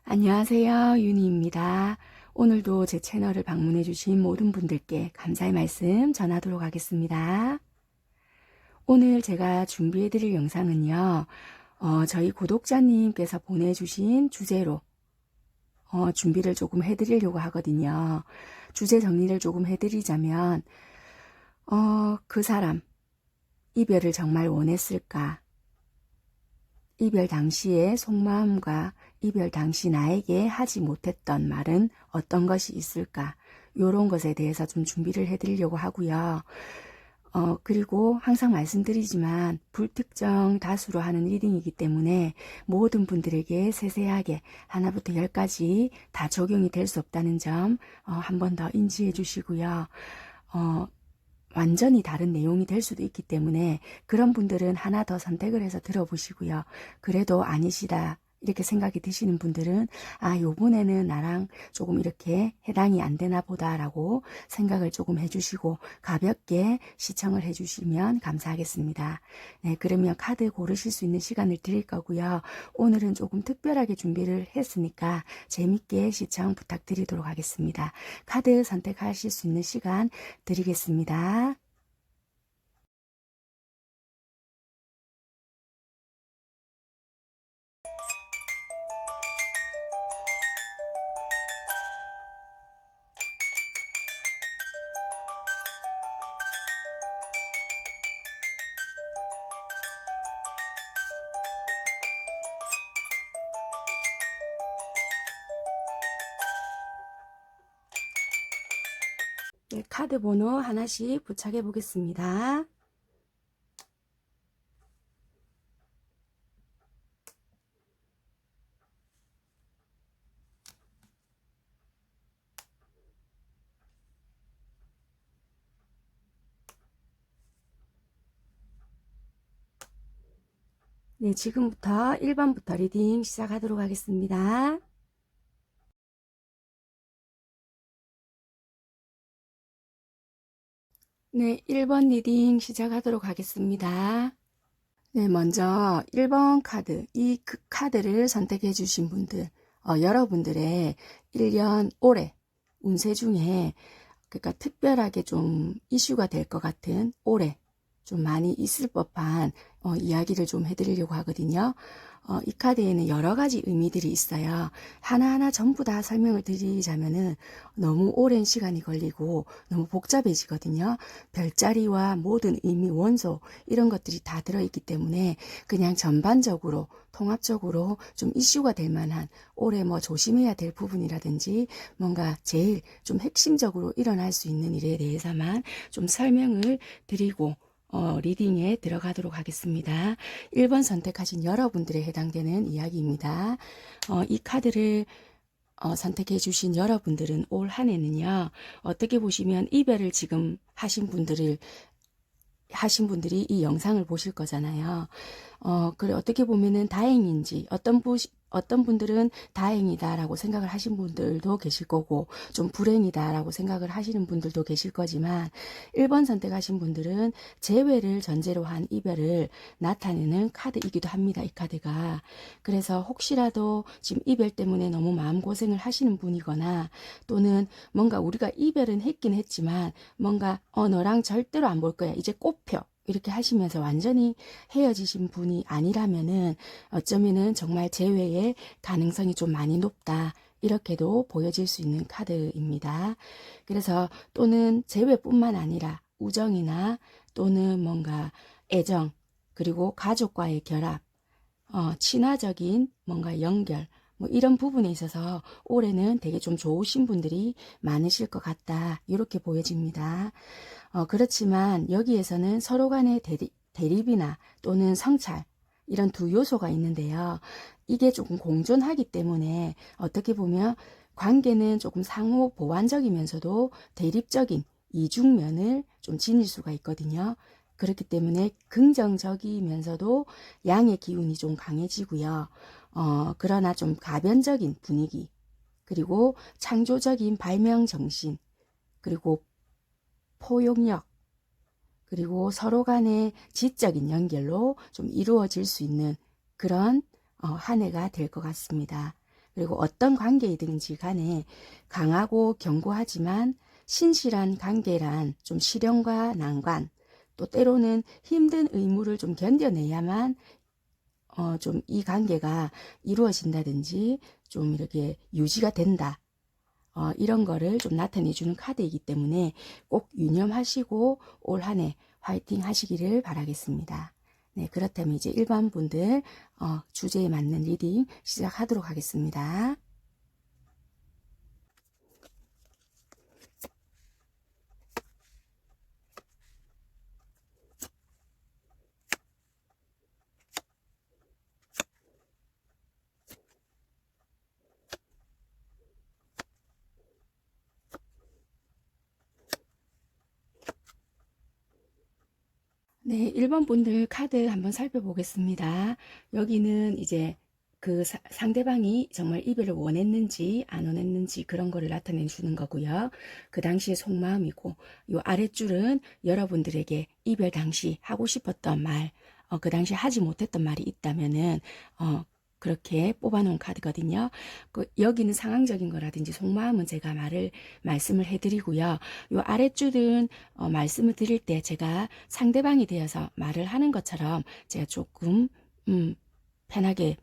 안녕하세요. 윤희입니다. 오늘도 제 채널을 방문해 주신 모든 분들께 감사의 말씀 전하도록 하겠습니다. 오늘 제가 준비해 드릴 영상은요. 저희 구독자님께서 보내주신 주제로 준비를 조금 해드리려고 하거든요. 주제 정리를 조금 해드리자면 그 사람 이별을 정말 원했을까? 이별 당시의 속마음과 이별 당시 나에게 하지 못했던 말은 어떤 것이 있을까? 이런 것에 대해서 좀 준비를 해드리려고 하고요. 그리고 항상 말씀드리지만 불특정 다수로 하는 리딩이기 때문에 모든 분들에게 세세하게 하나부터 열까지 다 적용이 될 수 없다는 점 한 번 더 인지해 주시고요. 완전히 다른 내용이 될 수도 있기 때문에 그런 분들은 하나 더 선택을 해서 들어보시고요. 그래도 아니시다 이렇게 생각이 드시는 분들은 요번에는 나랑 조금 이렇게 해당이 안 되나 보다라고 생각을 조금 해주시고 가볍게 시청을 해주시면 감사하겠습니다. 네, 그러면 카드 고르실 수 있는 시간을 드릴 거고요. 오늘은 조금 특별하게 준비를 했으니까 재밌게 시청 부탁드리도록 하겠습니다. 카드 선택하실 수 있는 시간 드리겠습니다. 네, 카드 번호 하나씩 부착해 보겠습니다. 네, 지금부터 1번부터 리딩 시작하도록 하겠습니다. 네, 1번 리딩 시작하도록 하겠습니다. 네, 먼저 1번 카드, 이 카드를 선택해 주신 분들, 여러분들의 1년 올해 운세 중에 그러니까 특별하게 좀 이슈가 될 것 같은 올해 좀 많이 있을 법한 이야기를 좀 해드리려고 하거든요. 이 카드에는 여러 가지 의미들이 있어요. 하나하나 전부 다 설명을 드리자면은 너무 오랜 시간이 걸리고 너무 복잡해지거든요. 별자리와 모든 의미, 원소 이런 것들이 다 들어있기 때문에 그냥 전반적으로 통합적으로 좀 이슈가 될 만한 올해 뭐 조심해야 될 부분이라든지 뭔가 제일 좀 핵심적으로 일어날 수 있는 일에 대해서만 좀 설명을 드리고 리딩에 들어가도록 하겠습니다. 1번 선택하신 여러분들에 해당되는 이야기입니다. 이 카드를 선택해 주신 여러분들은 올 한 해는요. 어떻게 보시면 이별을 지금 하신 분들이 이 영상을 보실 거잖아요. 그래 어떻게 보면은 다행인지 어떤 분들은 다행이다라고 생각을 하신 분들도 계실 거고 좀 불행이다라고 생각을 하시는 분들도 계실 거지만 1번 선택하신 분들은 재회를 전제로 한 이별을 나타내는 카드이기도 합니다. 이 카드가. 그래서 혹시라도 지금 이별 때문에 너무 마음고생을 하시는 분이거나 또는 뭔가 우리가 이별은 했긴 했지만 뭔가 너랑 절대로 안 볼 거야. 이제 꼽혀. 이렇게 하시면서 완전히 헤어지신 분이 아니라면은 어쩌면은 정말 재회의 가능성이 좀 많이 높다. 이렇게도 보여질 수 있는 카드입니다. 그래서 또는 재회뿐만 아니라 우정이나 또는 뭔가 애정 그리고 가족과의 결합, 친화적인 뭔가 연결 뭐 이런 부분에 있어서 올해는 되게 좀 좋으신 분들이 많으실 것 같다. 이렇게 보여집니다. 그렇지만 여기에서는 서로 간의 대립이나 또는 성찰 이런 두 요소가 있는데요. 이게 조금 공존하기 때문에 어떻게 보면 관계는 조금 상호 보완적이면서도 대립적인 이중면을 좀 지닐 수가 있거든요. 그렇기 때문에 긍정적이면서도 양의 기운이 좀 강해지고요. 그러나 좀 가변적인 분위기, 그리고 창조적인 발명 정신, 그리고 포용력, 그리고 서로 간의 지적인 연결로 좀 이루어질 수 있는 그런 한 해가 될 것 같습니다. 그리고 어떤 관계이든지 간에 강하고 견고하지만 신실한 관계란 좀 시련과 난관, 또 때로는 힘든 의무를 좀 견뎌내야만 좀 이 관계가 이루어진다든지 좀 이렇게 유지가 된다. 이런 거를 좀 나타내 주는 카드이기 때문에 꼭 유념하시고 올 한 해 화이팅 하시기를 바라겠습니다. 네, 그렇다면 이제 일반 분들 주제에 맞는 리딩 시작하도록 하겠습니다. 네, 1번 분들 카드 한번 살펴보겠습니다. 여기는 이제 그 상대방이 정말 이별을 원했는지 안 원했는지 그런 거를 나타내 주는 거고요. 그 당시의 속마음이고, 요 아랫줄은 여러분들에게 이별 당시 하고 싶었던 말, 그 당시 하지 못했던 말이 있다면은 그렇게 뽑아놓은 카드거든요. 여기는 상황적인 거라든지 속마음은 제가 말씀을 해드리고요. 요 아랫줄은 말씀을 드릴 때 제가 상대방이 되어서 말을 하는 것처럼 제가 조금 편하게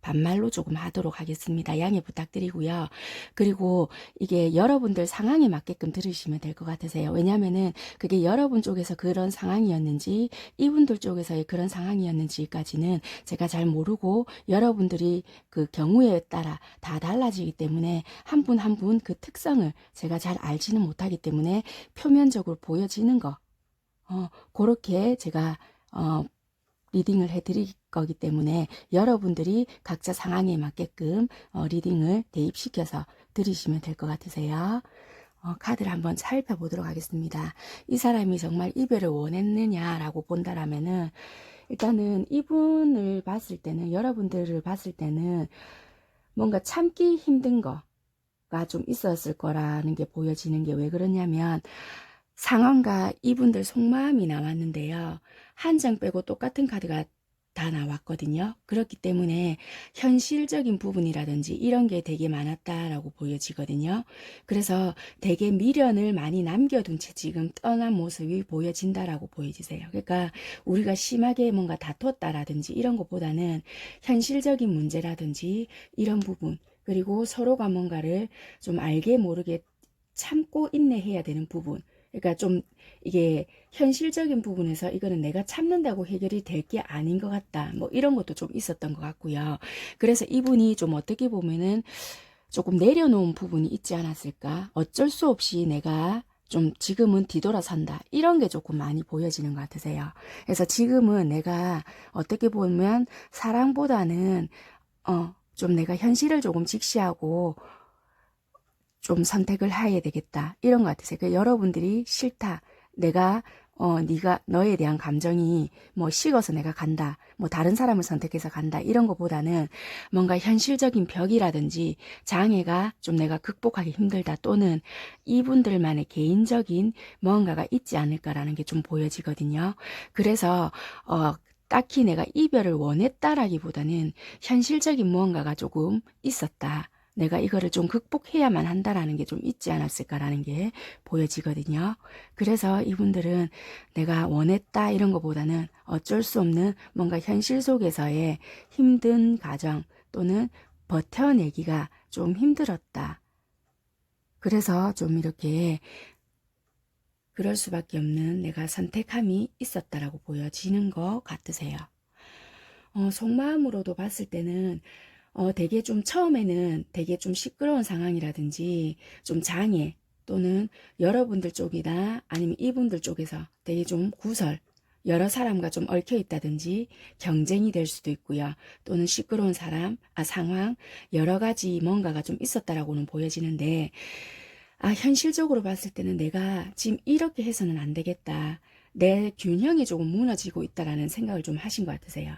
반말로 조금 하도록 하겠습니다. 양해 부탁드리고요. 그리고 이게 여러분들 상황에 맞게끔 들으시면 될 것 같으세요. 왜냐면은 그게 여러분 쪽에서 그런 상황이었는지 이분들 쪽에서의 그런 상황이었는지까지는 제가 잘 모르고 여러분들이 그 경우에 따라 다 달라지기 때문에 한 분 한 분 그 특성을 제가 잘 알지는 못하기 때문에 표면적으로 보여지는 거 그렇게 제가 리딩을 해드릴 거기 때문에 여러분들이 각자 상황에 맞게끔 리딩을 대입시켜서 들으시면 될 것 같으세요. 카드를 한번 살펴보도록 하겠습니다. 이 사람이 정말 이별을 원했느냐라고 본다라면은 일단은 이분을 봤을 때는 여러분들을 봤을 때는 뭔가 참기 힘든 거가 좀 있었을 거라는 게 보여지는 게 왜 그러냐면 상황과 이분들 속마음이 나왔는데요. 한 장 빼고 똑같은 카드가 다 나왔거든요. 그렇기 때문에 현실적인 부분이라든지 이런 게 되게 많았다라고 보여지거든요. 그래서 되게 미련을 많이 남겨둔 채 지금 떠난 모습이 보여진다라고 보여지세요. 그러니까 우리가 심하게 뭔가 다퉜다라든지 이런 것보다는 현실적인 문제라든지 이런 부분, 그리고 서로가 뭔가를 좀 알게 모르게 참고 인내해야 되는 부분, 그러니까 좀 이게 현실적인 부분에서 이거는 내가 참는다고 해결이 될 게 아닌 것 같다. 뭐 이런 것도 좀 있었던 것 같고요. 그래서 이분이 좀 어떻게 보면은 조금 내려놓은 부분이 있지 않았을까. 어쩔 수 없이 내가 좀 지금은 뒤돌아선다. 이런 게 조금 많이 보여지는 것 같으세요. 그래서 지금은 내가 어떻게 보면 사랑보다는 좀 내가 현실을 조금 직시하고 좀 선택을 해야 되겠다 이런 것 같으세요. 그러니까 여러분들이 싫다, 내가 네가 너에 대한 감정이 뭐 식어서 내가 간다, 뭐 다른 사람을 선택해서 간다 이런 것보다는 뭔가 현실적인 벽이라든지 장애가 좀 내가 극복하기 힘들다, 또는 이분들만의 개인적인 뭔가가 있지 않을까라는 게 좀 보여지거든요. 그래서 딱히 내가 이별을 원했다라기보다는 현실적인 무언가가 조금 있었다, 내가 이거를 좀 극복해야만 한다라는 게 좀 있지 않았을까라는 게 보여지거든요. 그래서 이분들은 내가 원했다 이런 것보다는 어쩔 수 없는 뭔가 현실 속에서의 힘든 가정 또는 버텨내기가 좀 힘들었다. 그래서 좀 이렇게 그럴 수밖에 없는 내가 선택함이 있었다라고 보여지는 것 같으세요. 속마음으로도 봤을 때는 되게 좀 처음에는 되게 좀 시끄러운 상황이라든지 좀 장애 또는 여러분들 쪽이나 아니면 이분들 쪽에서 되게 좀 구설, 여러 사람과 좀 얽혀 있다든지 경쟁이 될 수도 있고요. 또는 시끄러운 상황, 여러 가지 뭔가가 좀 있었다라고는 보여지는데, 현실적으로 봤을 때는 내가 지금 이렇게 해서는 안 되겠다, 내 균형이 조금 무너지고 있다라는 생각을 좀 하신 것 같으세요.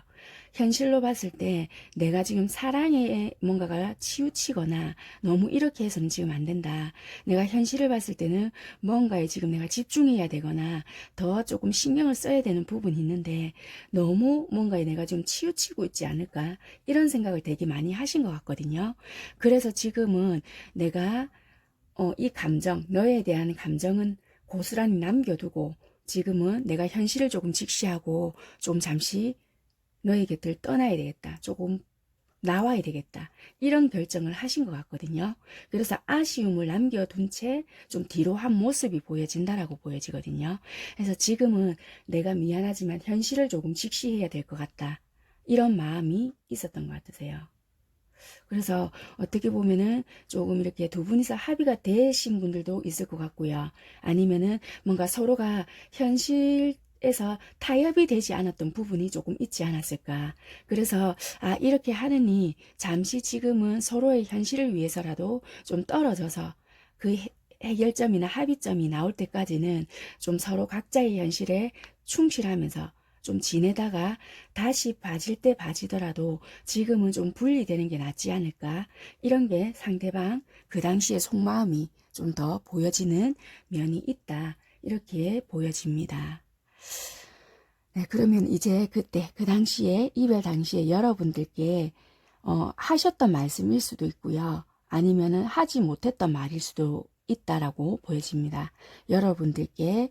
현실로 봤을 때 내가 지금 사랑에 뭔가가 치우치거나 너무 이렇게 해서는 지금 안 된다. 내가 현실을 봤을 때는 뭔가에 지금 내가 집중해야 되거나 더 조금 신경을 써야 되는 부분이 있는데 너무 뭔가에 내가 좀 치우치고 있지 않을까? 이런 생각을 되게 많이 하신 것 같거든요. 그래서 지금은 내가 이 감정, 너에 대한 감정은 고스란히 남겨두고 지금은 내가 현실을 조금 직시하고 좀 잠시 너의 곁을 떠나야 되겠다. 조금 나와야 되겠다. 이런 결정을 하신 것 같거든요. 그래서 아쉬움을 남겨둔 채 좀 뒤로 한 모습이 보여진다라고 보여지거든요. 그래서 지금은 내가 미안하지만 현실을 조금 직시해야 될 것 같다. 이런 마음이 있었던 것 같으세요. 그래서 어떻게 보면은 조금 이렇게 두 분이서 합의가 되신 분들도 있을 것 같고요. 아니면은 뭔가 서로가 현실에서 타협이 되지 않았던 부분이 조금 있지 않았을까. 그래서 이렇게 하느니 잠시 지금은 서로의 현실을 위해서라도 좀 떨어져서 그 해결점이나 합의점이 나올 때까지는 좀 서로 각자의 현실에 충실하면서 좀 지내다가 다시 봐질 때 봐지더라도 지금은 좀 분리되는 게 낫지 않을까. 이런 게 상대방 그 당시의 속마음이 좀 더 보여지는 면이 있다. 이렇게 보여집니다. 네, 그러면 이제 그때 그 당시에 이별 당시에 여러분들께 하셨던 말씀일 수도 있고요. 아니면은 하지 못했던 말일 수도 있다라고 보여집니다. 여러분들께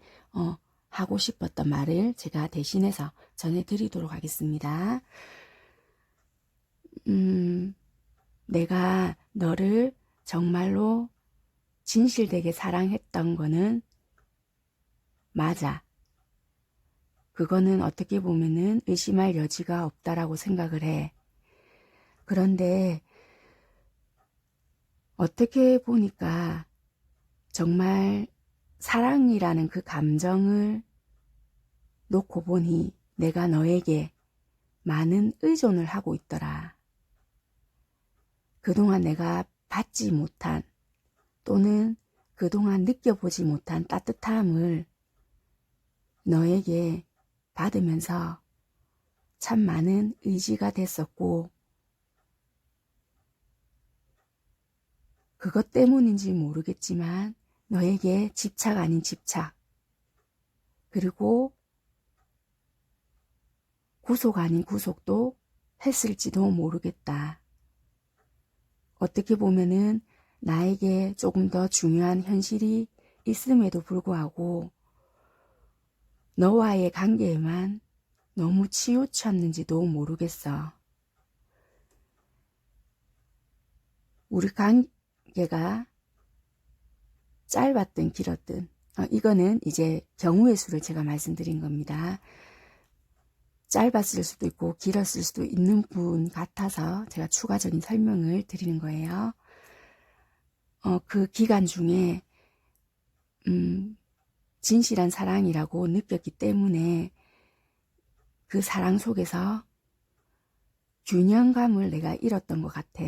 하고 싶었던 말을 제가 대신해서 전해드리도록 하겠습니다. 내가 너를 정말로 진실되게 사랑했던 거는 맞아. 그거는 어떻게 보면은 의심할 여지가 없다라고 생각을 해. 그런데 어떻게 보니까 정말 사랑이라는 그 감정을 놓고 보니 내가 너에게 많은 의존을 하고 있더라. 그동안 내가 받지 못한 또는 그동안 느껴보지 못한 따뜻함을 너에게 받으면서 참 많은 의지가 됐었고 그것 때문인지 모르겠지만 너에게 집착 아닌 집착 그리고 구속 아닌 구속도 했을지도 모르겠다. 어떻게 보면은 나에게 조금 더 중요한 현실이 있음에도 불구하고 너와의 관계에만 너무 치우쳤는지도 모르겠어. 우리 관계가 짧았든 길었든 이거는 이제 경우의 수를 제가 말씀드린 겁니다. 짧았을 수도 있고 길었을 수도 있는 분 같아서 제가 추가적인 설명을 드리는 거예요. 그 기간 중에 진실한 사랑이라고 느꼈기 때문에 그 사랑 속에서 균형감을 내가 잃었던 것 같아.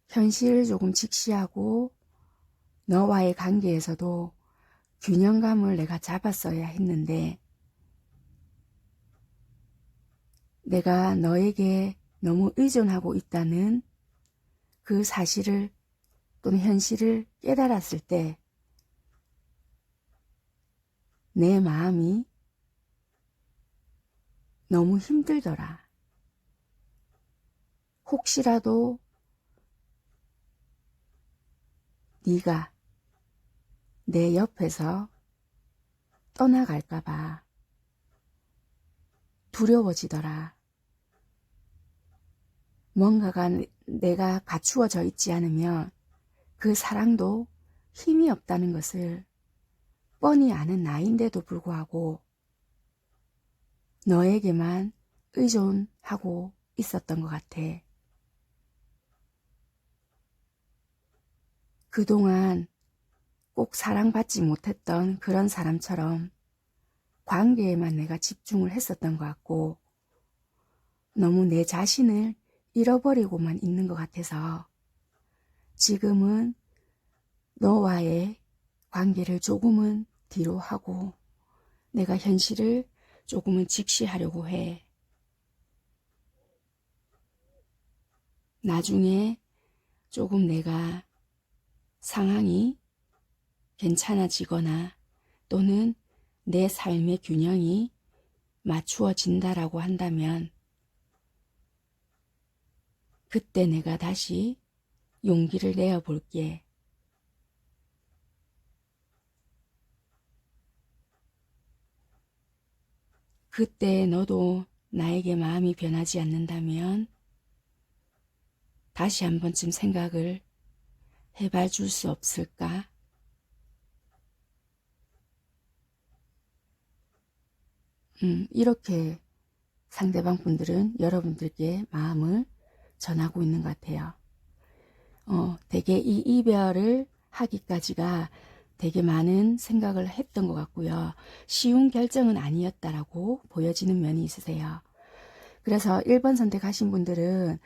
현실을 조금 직시하고 너와의 관계에서도 균형감을 내가 잡았어야 했는데 내가 너에게 너무 의존하고 있다는 그 사실을 또는 현실을 깨달았을 때 내 마음이 너무 힘들더라. 혹시라도 네가 내 옆에서 떠나갈까봐 두려워지더라. 뭔가가 내가 갖추어져 있지 않으면 그 사랑도 힘이 없다는 것을 뻔히 아는 나인데도 불구하고 너에게만 의존하고 있었던 것 같아. 그동안 꼭 사랑받지 못했던 그런 사람처럼 관계에만 내가 집중을 했었던 것 같고 너무 내 자신을 잃어버리고만 있는 것 같아서 지금은 너와의 관계를 조금은 뒤로 하고 내가 현실을 조금은 직시하려고 해. 나중에 조금 내가 상황이 괜찮아지거나 또는 내 삶의 균형이 맞추어진다라고 한다면 그때 내가 다시 용기를 내어 볼게. 그때 너도 나에게 마음이 변하지 않는다면 다시 한 번쯤 생각을 해봐 줄 수 없을까? 이렇게 상대방 분들은 여러분들께 마음을 전하고 있는 것 같아요. 되게 이 이별을 하기까지가 되게 많은 생각을 했던 것 같고요. 쉬운 결정은 아니었다라고 보여지는 면이 있으세요. 그래서 1번 선택하신 분들은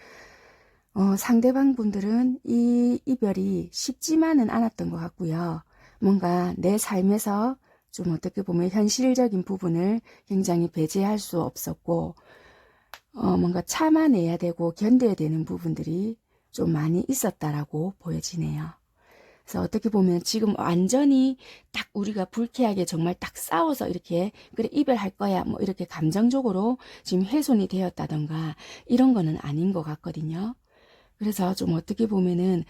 상대방 분들은 이 이별이 쉽지만은 않았던 것 같고요. 뭔가 내 삶에서 좀 어떻게 보면 현실적인 부분을 굉장히 배제할 수 없었고 뭔가 참아내야 되고 견뎌야 되는 부분들이 좀 많이 있었다라고 보여지네요. 그래서 어떻게 보면 지금 완전히 딱 우리가 불쾌하게 정말 딱 싸워서 이렇게 그래 이별할 거야 뭐 이렇게 감정적으로 지금 훼손이 되었다던가 이런 거는 아닌 것 같거든요. 그래서 좀 어떻게 보면은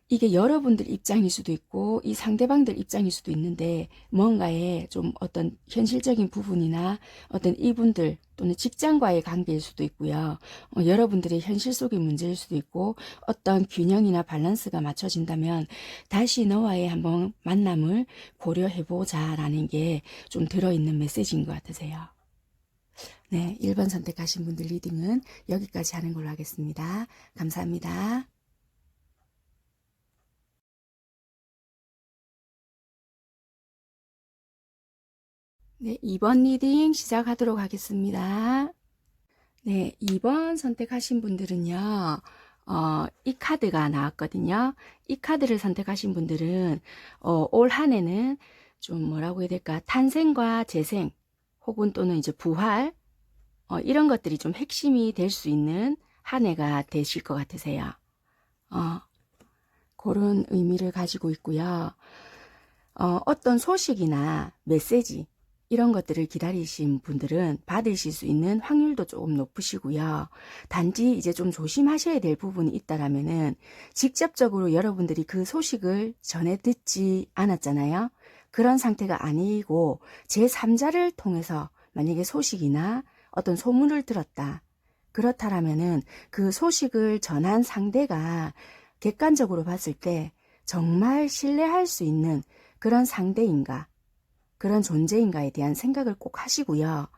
이게 여러분들 입장일 수도 있고 이 상대방들 입장일 수도 있는데 뭔가에 좀 어떤 현실적인 부분이나 어떤 이분들 또는 직장과의 관계일 수도 있고요. 여러분들의 현실 속의 문제일 수도 있고 어떤 균형이나 밸런스가 맞춰진다면 다시 너와의 한번 만남을 고려해보자 라는 게 좀 들어있는 메시지인 것 같으세요. 네, 1번 선택하신 분들 리딩은 여기까지 하는 걸로 하겠습니다. 감사합니다. 네, 2번 리딩 시작하도록 하겠습니다. 네, 2번 선택하신 분들은요, 이 카드가 나왔거든요. 이 카드를 선택하신 분들은, 올 한 해는 좀 뭐라고 해야 될까, 탄생과 재생, 혹은 또는 이제 부활, 이런 것들이 좀 핵심이 될 수 있는 한 해가 되실 것 같으세요. 그런 의미를 가지고 있고요. 어떤 소식이나 메시지, 이런 것들을 기다리신 분들은 받으실 수 있는 확률도 조금 높으시고요. 단지 이제 좀 조심하셔야 될 부분이 있다라면은 직접적으로 여러분들이 그 소식을 전해 듣지 않았잖아요. 그런 상태가 아니고 제3자를 통해서 만약에 소식이나 어떤 소문을 들었다. 그렇다라면은 그 소식을 전한 상대가 객관적으로 봤을 때 정말 신뢰할 수 있는 그런 상대인가, 그런 존재인가에 대한 생각을 꼭 하시고요.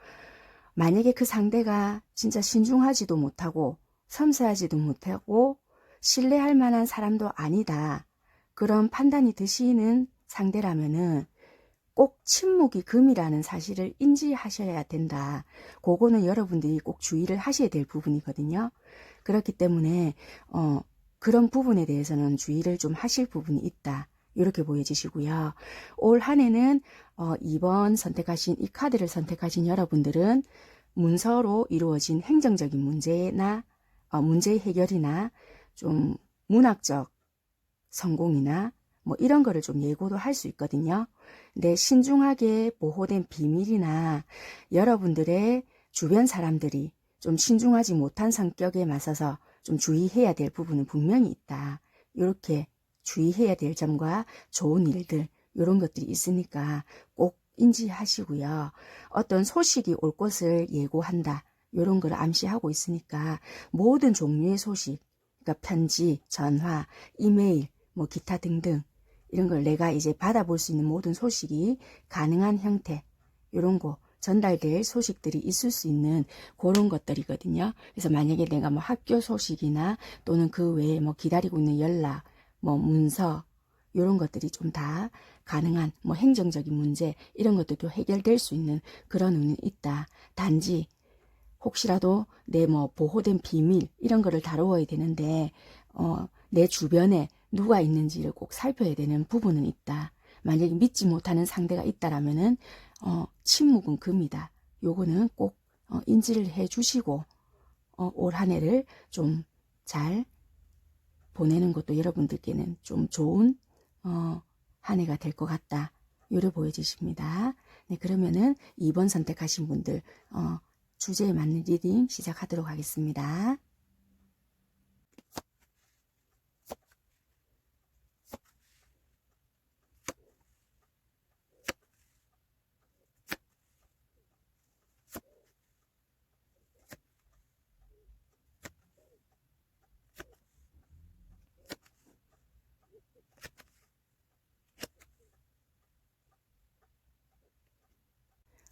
만약에 그 상대가 진짜 신중하지도 못하고 섬세하지도 못하고 신뢰할 만한 사람도 아니다. 그런 판단이 드시는 상대라면은 꼭 침묵이 금이라는 사실을 인지하셔야 된다. 그거는 여러분들이 꼭 주의를 하셔야 될 부분이거든요. 그렇기 때문에 그런 부분에 대해서는 주의를 좀 하실 부분이 있다. 이렇게 보여지시고요. 올 한 해는 2번 선택하신 이 카드를 선택하신 여러분들은 문서로 이루어진 행정적인 문제나 문제 해결이나 좀 문학적 성공이나 뭐 이런 거를 좀 예고도 할 수 있거든요. 근데 신중하게 보호된 비밀이나 여러분들의 주변 사람들이 좀 신중하지 못한 성격에 맞서서 좀 주의해야 될 부분은 분명히 있다. 이렇게 주의해야 될 점과 좋은 일들 이런 것들이 있으니까 꼭 인지하시고요. 어떤 소식이 올 것을 예고한다. 이런 걸 암시하고 있으니까 모든 종류의 소식, 그러니까 편지, 전화, 이메일, 뭐 기타 등등 이런 걸 내가 이제 받아볼 수 있는 모든 소식이 가능한 형태 이런 거 전달될 소식들이 있을 수 있는 그런 것들이거든요. 그래서 만약에 내가 뭐 학교 소식이나 또는 그 외에 뭐 기다리고 있는 연락, 뭐 문서 이런 것들이 좀 다 가능한 뭐 행정적인 문제 이런 것들도 해결될 수 있는 그런 운이 있다. 단지 혹시라도 내 뭐 보호된 비밀 이런 거를 다루어야 되는데 내 주변에 누가 있는지를 꼭 살펴야 되는 부분은 있다. 만약에 믿지 못하는 상대가 있다라면은 침묵은 금이다. 요거는 꼭 인지를 해 주시고 올 한 해를 좀 잘 보내는 것도 여러분들께는 좀 좋은 한 해가 될 것 같다. 요래 보여지십니다. 네, 그러면은 2번 선택하신 분들 주제에 맞는 리딩 시작하도록 하겠습니다.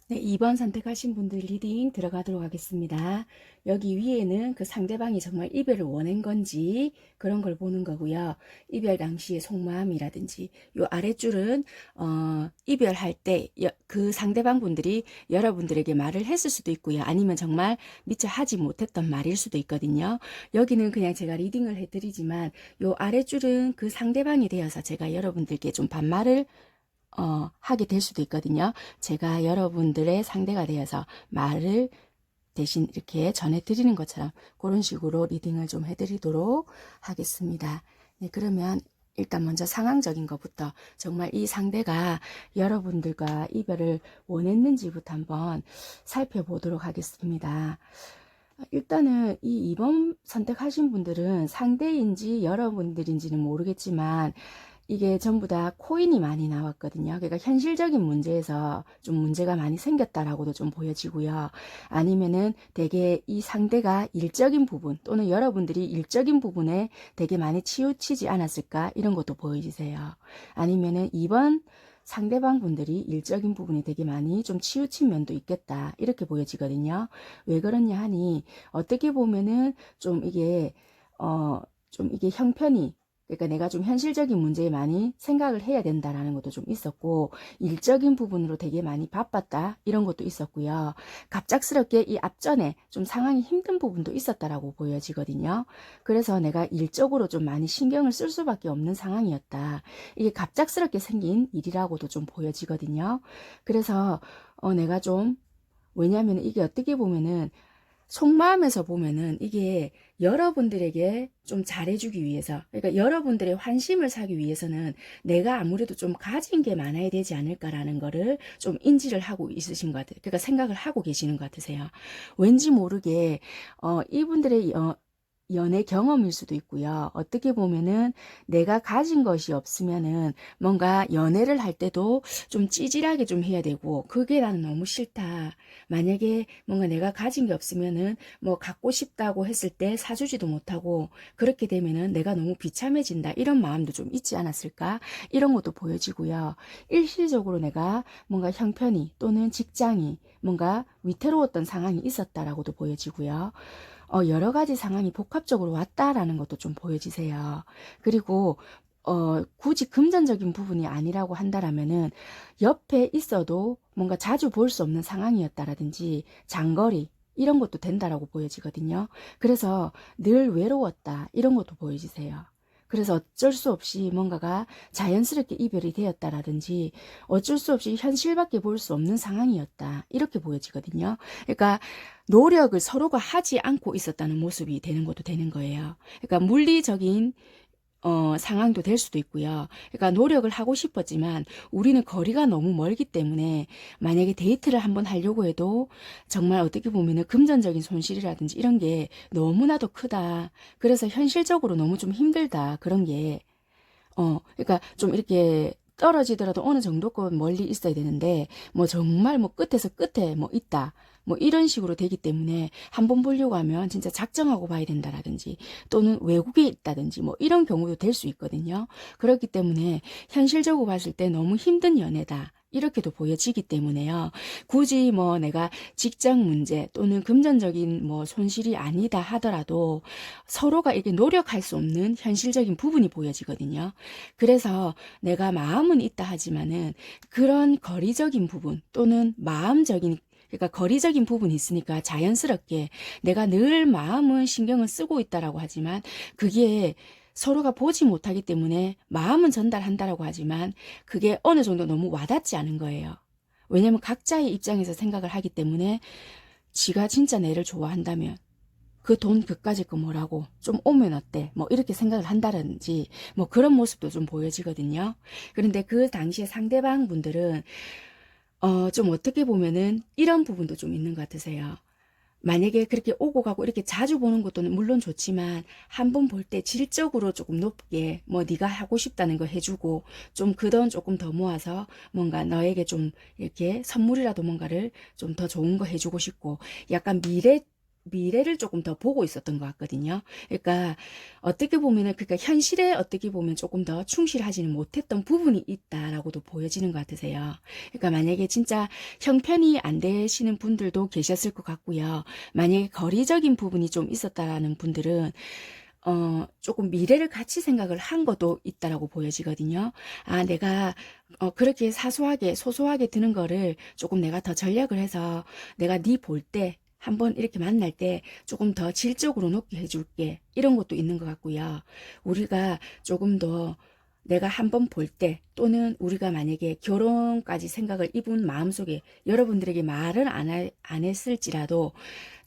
네, 2번 선택하신 분들 리딩 들어가도록 하겠습니다. 여기 위에는 그 상대방이 정말 이별을 원한 건지 그런 걸 보는 거고요. 이별 당시의 속마음이라든지 요 아랫줄은 이별할 때 그 상대방 분들이 여러분들에게 말을 했을 수도 있고요. 아니면 정말 미처 하지 못했던 말일 수도 있거든요. 여기는 그냥 제가 리딩을 해드리지만 요 아랫줄은 그 상대방이 되어서 제가 여러분들께 좀 반말을 하게 될 수도 있거든요. 제가 여러분들의 상대가 되어서 말을 대신 이렇게 전해드리는 것처럼 그런 식으로 리딩을 좀 해드리도록 하겠습니다. 네, 그러면 일단 먼저 상황적인 것부터 정말 이 상대가 여러분들과 이별을 원했는지부터 한번 살펴보도록 하겠습니다. 일단은 이 2번 선택하신 분들은 상대인지 여러분들인지는 모르겠지만 이게 전부 다 코인이 많이 나왔거든요. 그러니까 현실적인 문제에서 좀 문제가 많이 생겼다라고도 좀 보여지고요. 아니면은 되게 이 상대가 일적인 부분 또는 여러분들이 일적인 부분에 되게 많이 치우치지 않았을까 이런 것도 보여지세요. 아니면은 2번 상대방 분들이 일적인 부분이 되게 많이 좀 치우친 면도 있겠다 이렇게 보여지거든요. 왜 그러냐 하니 어떻게 보면은 좀 이게 형편이 그러니까 내가 좀 현실적인 문제에 많이 생각을 해야 된다라는 것도 좀 있었고 일적인 부분으로 되게 많이 바빴다 이런 것도 있었고요. 갑작스럽게 이 앞전에 좀 상황이 힘든 부분도 있었다라고 보여지거든요. 그래서 내가 일적으로 좀 많이 신경을 쓸 수밖에 없는 상황이었다. 이게 갑작스럽게 생긴 일이라고도 좀 보여지거든요. 그래서 내가 좀 왜냐하면 이게 어떻게 보면은 속마음에서 보면은 이게 여러분들에게 좀 잘해주기 위해서, 그러니까 여러분들의 환심을 사기 위해서는 내가 아무래도 좀 가진 게 많아야 되지 않을까라는 거를 좀 인지를 하고 있으신 것 같아요. 그러니까 생각을 하고 계시는 것 같으세요. 왠지 모르게, 이분들의 연애 경험일 수도 있고요. 어떻게 보면은 내가 가진 것이 없으면은 뭔가 연애를 할 때도 좀 찌질하게 좀 해야 되고 그게 나는 너무 싫다. 만약에 뭔가 내가 가진 게 없으면은 뭐 갖고 싶다고 했을 때 사주지도 못하고 그렇게 되면은 내가 너무 비참해진다. 이런 마음도 좀 있지 않았을까? 이런 것도 보여지고요. 일시적으로 내가 뭔가 형편이 또는 직장이 뭔가 위태로웠던 상황이 있었다라고도 보여지고요. 여러 가지 상황이 복합적으로 왔다라는 것도 좀 보여지세요. 그리고 굳이 금전적인 부분이 아니라고 한다라면은 옆에 있어도 뭔가 자주 볼 수 없는 상황이었다라든지 장거리 이런 것도 된다라고 보여지거든요. 그래서 늘 외로웠다 이런 것도 보여지세요. 그래서 어쩔 수 없이 뭔가가 자연스럽게 이별이 되었다라든지 어쩔 수 없이 현실밖에 볼 수 없는 상황이었다 이렇게 보여지거든요. 그러니까 노력을 서로가 하지 않고 있었다는 모습이 되는 것도 되는 거예요. 그러니까 물리적인 상황도 될 수도 있고요. 그러니까 노력을 하고 싶었지만 우리는 거리가 너무 멀기 때문에 만약에 데이트를 한번 하려고 해도 정말 어떻게 보면은 금전적인 손실이라든지 이런 게 너무나도 크다. 그래서 현실적으로 너무 좀 힘들다. 그런 게 그러니까 좀 이렇게 떨어지더라도 어느 정도껏 멀리 있어야 되는데, 뭐 정말 뭐 끝에서 끝에 뭐 있다. 뭐 이런 식으로 되기 때문에 한번 보려고 하면 진짜 작정하고 봐야 된다라든지 또는 외국에 있다든지 뭐 이런 경우도 될 수 있거든요. 그렇기 때문에 현실적으로 봤을 때 너무 힘든 연애다. 이렇게도 보여지기 때문에요. 굳이 뭐 내가 직장 문제 또는 금전적인 뭐 손실이 아니다 하더라도 서로가 이게 노력할 수 없는 현실적인 부분이 보여지거든요. 그래서 내가 마음은 있다 하지만은 그런 거리적인 부분 또는 마음적인 그러니까 거리적인 부분이 있으니까 자연스럽게 내가 늘 마음은 신경을 쓰고 있다라고 하지만 그게 서로가 보지 못하기 때문에 마음은 전달한다라고 하지만 그게 어느 정도 너무 와닿지 않은 거예요. 왜냐면 각자의 입장에서 생각을 하기 때문에 지가 진짜 내를 좋아한다면 그 돈 그까짓 거 뭐라고 좀 오면 어때 뭐 이렇게 생각을 한다든지 뭐 그런 모습도 좀 보여지거든요. 그런데 그 당시에 상대방 분들은 좀 어떻게 보면은 이런 부분도 좀 있는 것 같으세요. 만약에 그렇게 오고 가고 이렇게 자주 보는 것도 물론 좋지만 한 번 볼 때 질적으로 조금 높게 뭐 네가 하고 싶다는 거 해주고 좀 그 돈 조금 더 모아서 뭔가 너에게 좀 이렇게 선물이라도 뭔가를 좀 더 좋은 거 해주고 싶고 약간 미래를 조금 더 보고 있었던 것 같거든요. 그러니까 어떻게 보면은 그러니까 현실에 어떻게 보면 조금 더 충실하지는 못했던 부분이 있다라고도 보여지는 것 같으세요. 그러니까 만약에 진짜 형편이 안 되시는 분들도 계셨을 것 같고요. 만약에 거리적인 부분이 좀 있었다라는 분들은 조금 미래를 같이 생각을 한 것도 있다라고 보여지거든요. 아, 내가 그렇게 사소하게 소소하게 드는 거를 조금 내가 더 전략을 해서 내가 네 볼 때 한번 이렇게 만날 때 조금 더 질적으로 높게 해줄게. 이런 것도 있는 것 같고요. 우리가 조금 더 내가 한번 볼 때 또는 우리가 만약에 결혼까지 생각을 이분 마음속에 여러분들에게 말은 안 했을지라도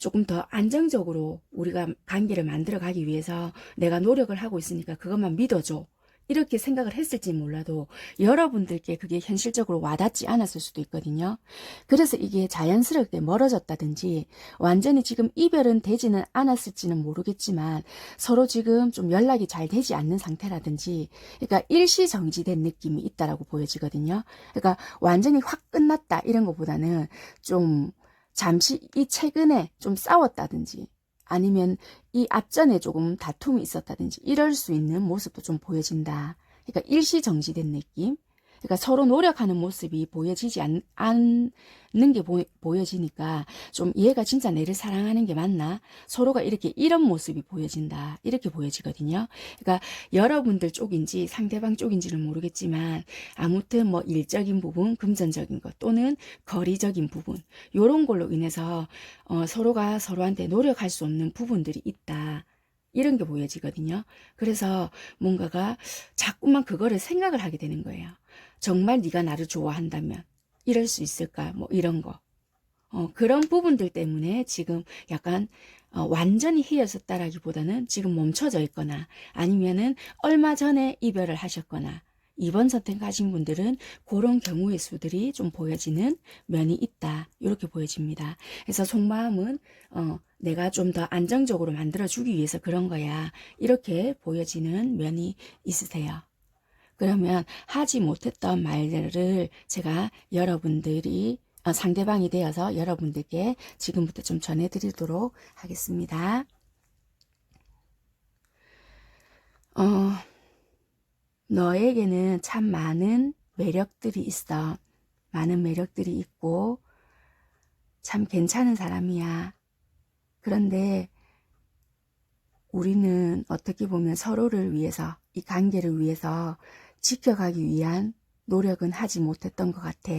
조금 더 안정적으로 우리가 관계를 만들어 가기 위해서 내가 노력을 하고 있으니까 그것만 믿어줘. 이렇게 생각을 했을지 몰라도 여러분들께 그게 현실적으로 와닿지 않았을 수도 있거든요. 그래서 이게 자연스럽게 멀어졌다든지 완전히 지금 이별은 되지는 않았을지는 모르겠지만 서로 지금 좀 연락이 잘 되지 않는 상태라든지 그러니까 일시정지된 느낌이 있다라고 보여지거든요. 그러니까 완전히 확 끝났다 이런 것보다는 좀 잠시 이 최근에 좀 싸웠다든지 아니면 이 앞전에 조금 다툼이 있었다든지 이럴 수 있는 모습도 좀 보여진다. 그러니까 일시정지된 느낌. 그러니까 서로 노력하는 모습이 보여지지 않는 게 보여지니까 좀 얘가 진짜 내를 사랑하는 게 맞나? 서로가 이렇게 이런 모습이 보여진다. 이렇게 보여지거든요. 그러니까 여러분들 쪽인지 상대방 쪽인지는 모르겠지만 아무튼 뭐 일적인 부분, 금전적인 것 또는 거리적인 부분 요런 걸로 인해서 서로가 서로한테 노력할 수 없는 부분들이 있다. 이런 게 보여지거든요. 그래서 뭔가가 자꾸만 그거를 생각을 하게 되는 거예요. 정말 네가 나를 좋아한다면 이럴 수 있을까? 뭐 이런 거. 그런 부분들 때문에 지금 약간 완전히 헤어졌다라기보다는 지금 멈춰져 있거나 아니면은 얼마 전에 이별을 하셨거나 이번 선택하신 분들은 그런 경우의 수들이 좀 보여지는 면이 있다. 이렇게 보여집니다. 그래서 속마음은 내가 좀 더 안정적으로 만들어주기 위해서 그런 거야. 이렇게 보여지는 면이 있으세요. 그러면 하지 못했던 말들을 제가 여러분들이 상대방이 되어서 여러분들께 지금부터 좀 전해드리도록 하겠습니다. 너에게는 참 많은 매력들이 있어. 많은 매력들이 있고 참 괜찮은 사람이야. 그런데 우리는 어떻게 보면 서로를 위해서 이 관계를 위해서 지켜가기 위한 노력은 하지 못했던 것 같아.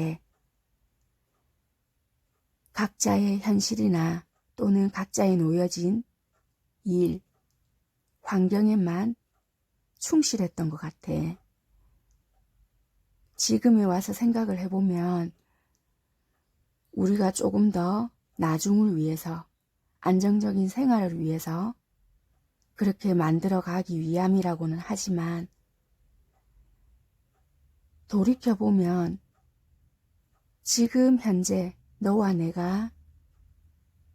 각자의 현실이나 또는 각자의 놓여진 일, 환경에만 충실했던 것 같아. 지금에 와서 생각을 해보면 우리가 조금 더 나중을 위해서 안정적인 생활을 위해서 그렇게 만들어 가기 위함이라고는 하지만 돌이켜보면 지금 현재 너와 내가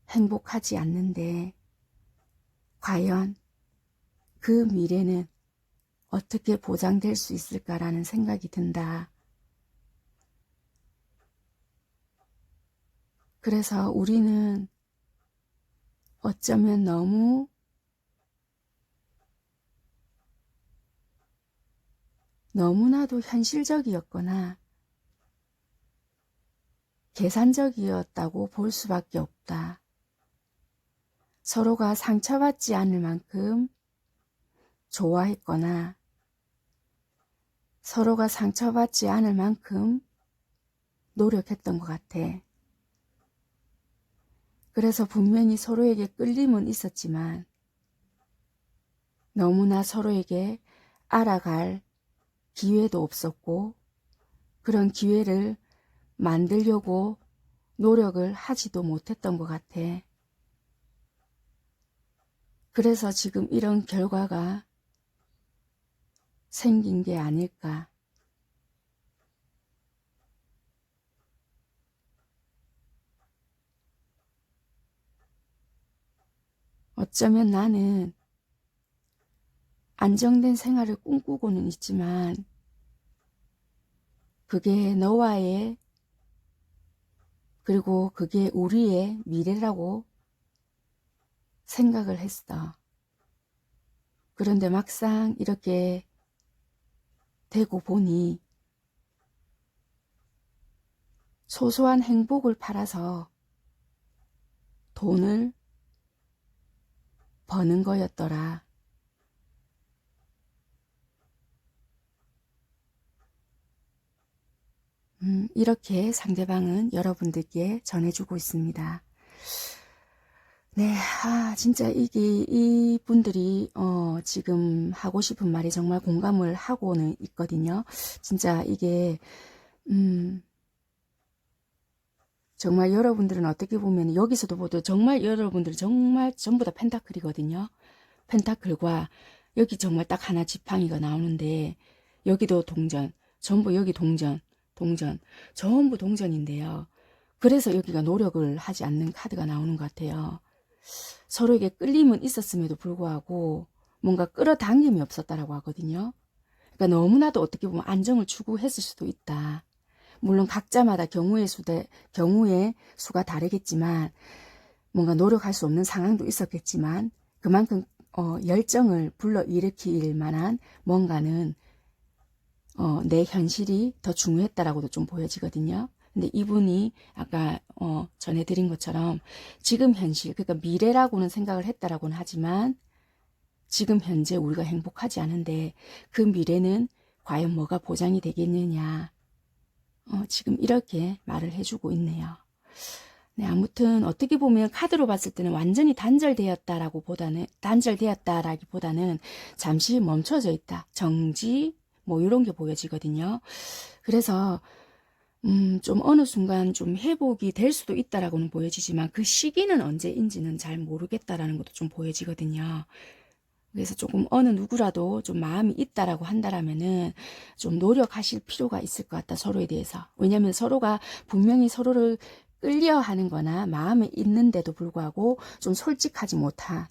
행복하지 않는데 과연 그 미래는 어떻게 보장될 수 있을까라는 생각이 든다. 그래서 우리는 어쩌면 너무나도 현실적이었거나 계산적이었다고 볼 수밖에 없다. 서로가 상처받지 않을 만큼 좋아했거나 서로가 상처받지 않을 만큼 노력했던 것 같아. 그래서 분명히 서로에게 끌림은 있었지만 너무나 서로에게 알아갈 기회도 없었고 그런 기회를 만들려고 노력을 하지도 못했던 것 같아. 그래서 지금 이런 결과가 생긴 게 아닐까. 어쩌면 나는 안정된 생활을 꿈꾸고는 있지만 그게 너와의 그리고 그게 우리의 미래라고 생각을 했어. 그런데 막상 이렇게 되고 보니 소소한 행복을 팔아서 돈을 버는 거였더라. 이렇게 상대방은 여러분들께 전해주고 있습니다. 네, 진짜 이분들이, 지금 하고 싶은 말이 정말 공감을 하고는 있거든요. 진짜 이게, 정말 여러분들은 어떻게 보면 여기서도 보도 정말 여러분들은 정말 전부 다 펜타클이거든요. 펜타클과 여기 정말 딱 하나 지팡이가 나오는데 여기도 동전, 전부 여기 동전, 전부 동전인데요. 그래서 여기가 노력을 하지 않는 카드가 나오는 것 같아요. 서로에게 끌림은 있었음에도 불구하고 뭔가 끌어당김이 없었다라고 하거든요. 그러니까 너무나도 어떻게 보면 안정을 추구했을 수도 있다. 물론 각자마다 경우의 수가 다르겠지만 뭔가 노력할 수 없는 상황도 있었겠지만 그만큼 열정을 불러일으킬 만한 뭔가는 내 현실이 더 중요했다라고도 좀 보여지거든요. 근데 이분이 아까 전해드린 것처럼 지금 현실, 그러니까 미래라고는 생각을 했다라고는 하지만 지금 현재 우리가 행복하지 않은데 그 미래는 과연 뭐가 보장이 되겠느냐. 지금 이렇게 말을 해주고 있네요. 네, 아무튼 어떻게 보면 카드로 봤을 때는 완전히 단절되었다라기보다는 잠시 멈춰져 있다. 정지 뭐 이런 게 보여지거든요. 그래서 좀 어느 순간 좀 회복이 될 수도 있다라고는 보여지지만 그 시기는 언제인지는 잘 모르겠다라는 것도 좀 보여지거든요. 그래서 조금 어느 누구라도 좀 마음이 있다라고 한다라면은 좀 노력하실 필요가 있을 것 같다, 서로에 대해서. 왜냐하면 서로가 분명히 서로를 끌려 하는 거나 마음에 있는데도 불구하고 좀 솔직하지 못한,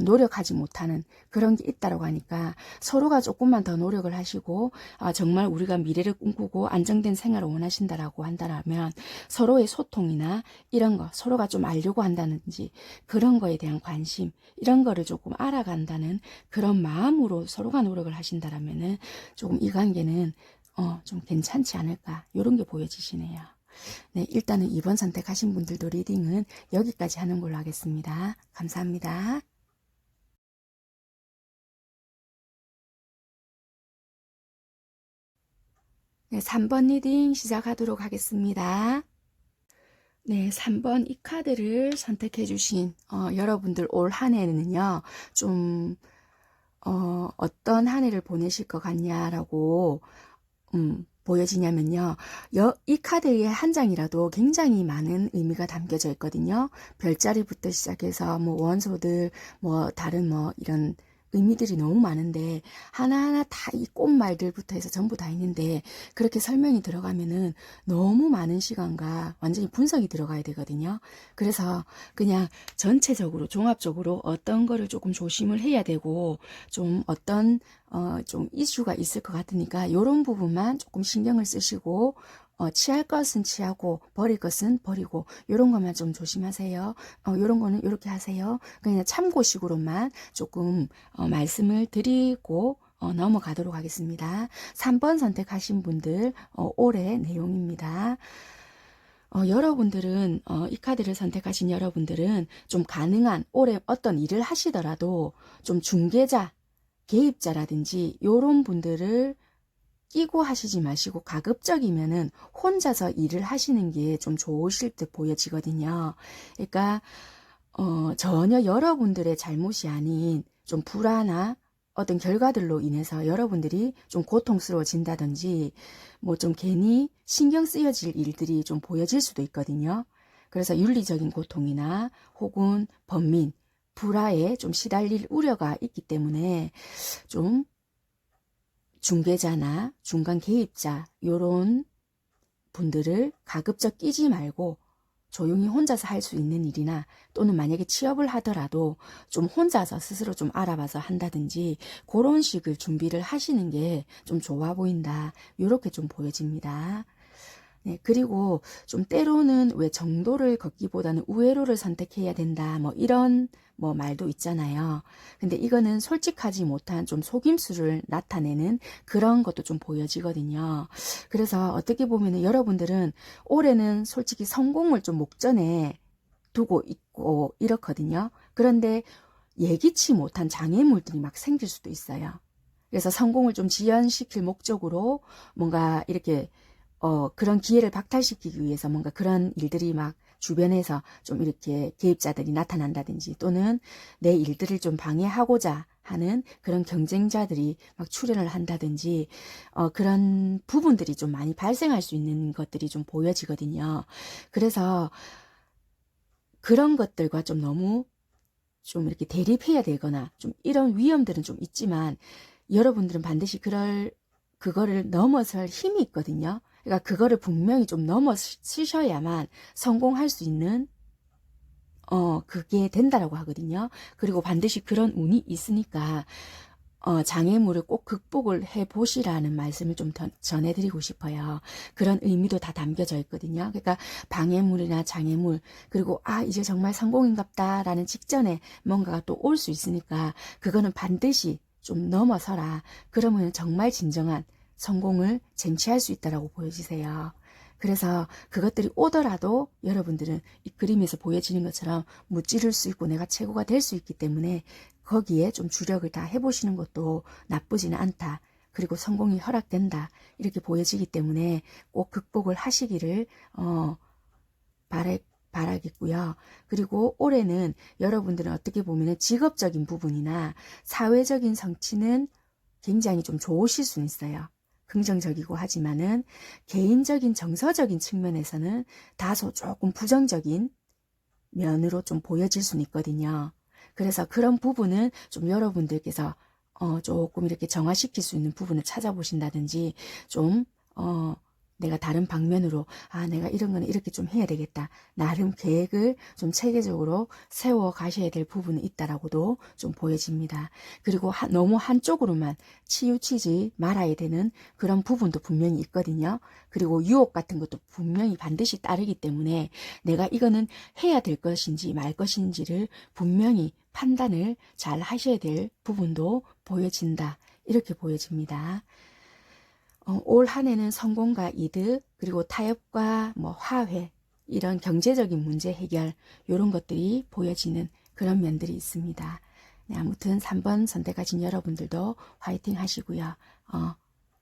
노력하지 못하는 그런 게 있다라고 하니까 서로가 조금만 더 노력을 하시고, 정말 우리가 미래를 꿈꾸고 안정된 생활을 원하신다라고 한다라면 서로의 소통이나 이런 거, 서로가 좀 알려고 한다든지 그런 거에 대한 관심, 이런 거를 조금 알아간다는 그런 마음으로 서로가 노력을 하신다라면은 조금 이 관계는 좀 괜찮지 않을까, 이런 게 보여지시네요. 네, 일단은 2번 선택하신 분들도 리딩은 여기까지 하는 걸로 하겠습니다. 감사합니다. 네, 3번 리딩 시작하도록 하겠습니다. 네, 3번 이 카드를 선택해 주신 여러분들 올 한 해는요. 좀 어떤 한 해를 보내실 것 같냐라고 보여지냐면요. 이 카드의 한 장이라도 굉장히 많은 의미가 담겨져 있거든요. 별자리부터 시작해서 뭐 원소들, 뭐 다른 뭐 이런 의미들이 너무 많은데 하나하나 다 이 꽃말들부터 해서 전부 다 있는데 그렇게 설명이 들어가면은 너무 많은 시간과 완전히 분석이 들어가야 되거든요. 그래서 그냥 전체적으로 종합적으로 어떤 거를 조금 조심을 해야 되고 좀 어떤 좀 이슈가 있을 것 같으니까 이런 부분만 조금 신경을 쓰시고 취할 것은 취하고 버릴 것은 버리고 이런 것만 좀 조심하세요. 이런 거는 이렇게 하세요. 그냥 참고식으로만 조금 말씀을 드리고 넘어가도록 하겠습니다. 3번 선택하신 분들 올해 내용입니다. 여러분들은 이 카드를 선택하신 여러분들은 좀 가능한 올해 어떤 일을 하시더라도 좀 중개자, 개입자라든지 이런 분들을 끼고 하시지 마시고 가급적이면은 혼자서 일을 하시는 게 좀 좋으실 듯 보여지거든요. 그러니까 전혀 여러분들의 잘못이 아닌 좀 불안한 어떤 결과들로 인해서 여러분들이 좀 고통스러워진다든지 뭐 좀 괜히 신경 쓰여질 일들이 좀 보여질 수도 있거든요. 그래서 윤리적인 고통이나 혹은 번민, 불화에 좀 시달릴 우려가 있기 때문에 좀 중개자나 중간 개입자 요런 분들을 가급적 끼지 말고 조용히 혼자서 할 수 있는 일이나 또는 만약에 취업을 하더라도 좀 혼자서 스스로 좀 알아봐서 한다든지 그런 식을 준비를 하시는 게 좀 좋아 보인다. 이렇게 좀 보여집니다. 네, 그리고 좀 때로는 왜 정도를 걷기보다는 우회로를 선택해야 된다. 뭐 이런 뭐 말도 있잖아요. 근데 이거는 솔직하지 못한 좀 속임수를 나타내는 그런 것도 좀 보여지거든요. 그래서 어떻게 보면은 여러분들은 올해는 솔직히 성공을 좀 목전에 두고 있고 이렇거든요. 그런데 예기치 못한 장애물들이 막 생길 수도 있어요. 그래서 성공을 좀 지연시킬 목적으로 뭔가 이렇게 그런 기회를 박탈시키기 위해서 뭔가 그런 일들이 막 주변에서 좀 이렇게 개입자들이 나타난다든지 또는 내 일들을 좀 방해하고자 하는 그런 경쟁자들이 막 출현을 한다든지 그런 부분들이 좀 많이 발생할 수 있는 것들이 좀 보여지거든요. 그래서 그런 것들과 좀 너무 좀 이렇게 대립해야 되거나 좀 이런 위험들은 좀 있지만 여러분들은 반드시 그거를 넘어설 힘이 있거든요. 그러니까 그거를 분명히 좀 넘어서셔야만 성공할 수 있는 그게 된다라고 하거든요. 그리고 반드시 그런 운이 있으니까 장애물을 꼭 극복을 해 보시라는 말씀을 좀 전해드리고 싶어요. 그런 의미도 다 담겨져 있거든요. 그러니까 방해물이나 장애물, 그리고 이제 정말 성공인갑다라는 직전에 뭔가가 또 올 수 있으니까 그거는 반드시 좀 넘어서라. 그러면 정말 진정한 성공을 쟁취할 수 있다라고 보여지세요. 그래서 그것들이 오더라도 여러분들은 이 그림에서 보여지는 것처럼 무찌를 수 있고 내가 최고가 될 수 있기 때문에 거기에 좀 주력을 다 해보시는 것도 나쁘지는 않다. 그리고 성공이 허락된다. 이렇게 보여지기 때문에 꼭 극복을 하시기를 바라겠고요. 그리고 올해는 여러분들은 어떻게 보면 직업적인 부분이나 사회적인 성취는 굉장히 좀 좋으실 수는 있어요. 긍정적이고 하지만은 개인적인 정서적인 측면에서는 다소 조금 부정적인 면으로 좀 보여질 수는 있거든요. 그래서 그런 부분은 좀 여러분들께서 조금 이렇게 정화시킬 수 있는 부분을 찾아보신다든지 좀 내가 다른 방면으로 내가 이런 거는 이렇게 좀 해야 되겠다. 나름 계획을 좀 체계적으로 세워 가셔야 될 부분이 있다라고도 좀 보여집니다. 그리고 너무 한쪽으로만 치우치지 말아야 되는 그런 부분도 분명히 있거든요. 그리고 유혹 같은 것도 분명히 반드시 따르기 때문에 내가 이거는 해야 될 것인지 말 것인지를 분명히 판단을 잘 하셔야 될 부분도 보여진다. 이렇게 보여집니다. 올 한 해는 성공과 이득, 그리고 타협과 뭐 화해, 이런 경제적인 문제 해결, 이런 것들이 보여지는 그런 면들이 있습니다. 네, 아무튼 3번 선택하신 여러분들도 화이팅 하시고요.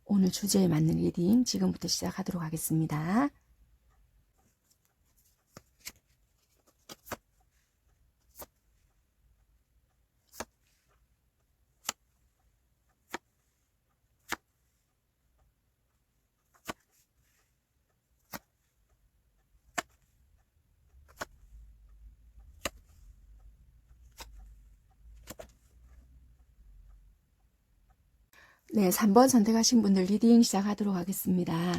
오늘 주제에 맞는 리딩 지금부터 시작하도록 하겠습니다. 네, 3번 선택하신 분들 리딩 시작하도록 하겠습니다.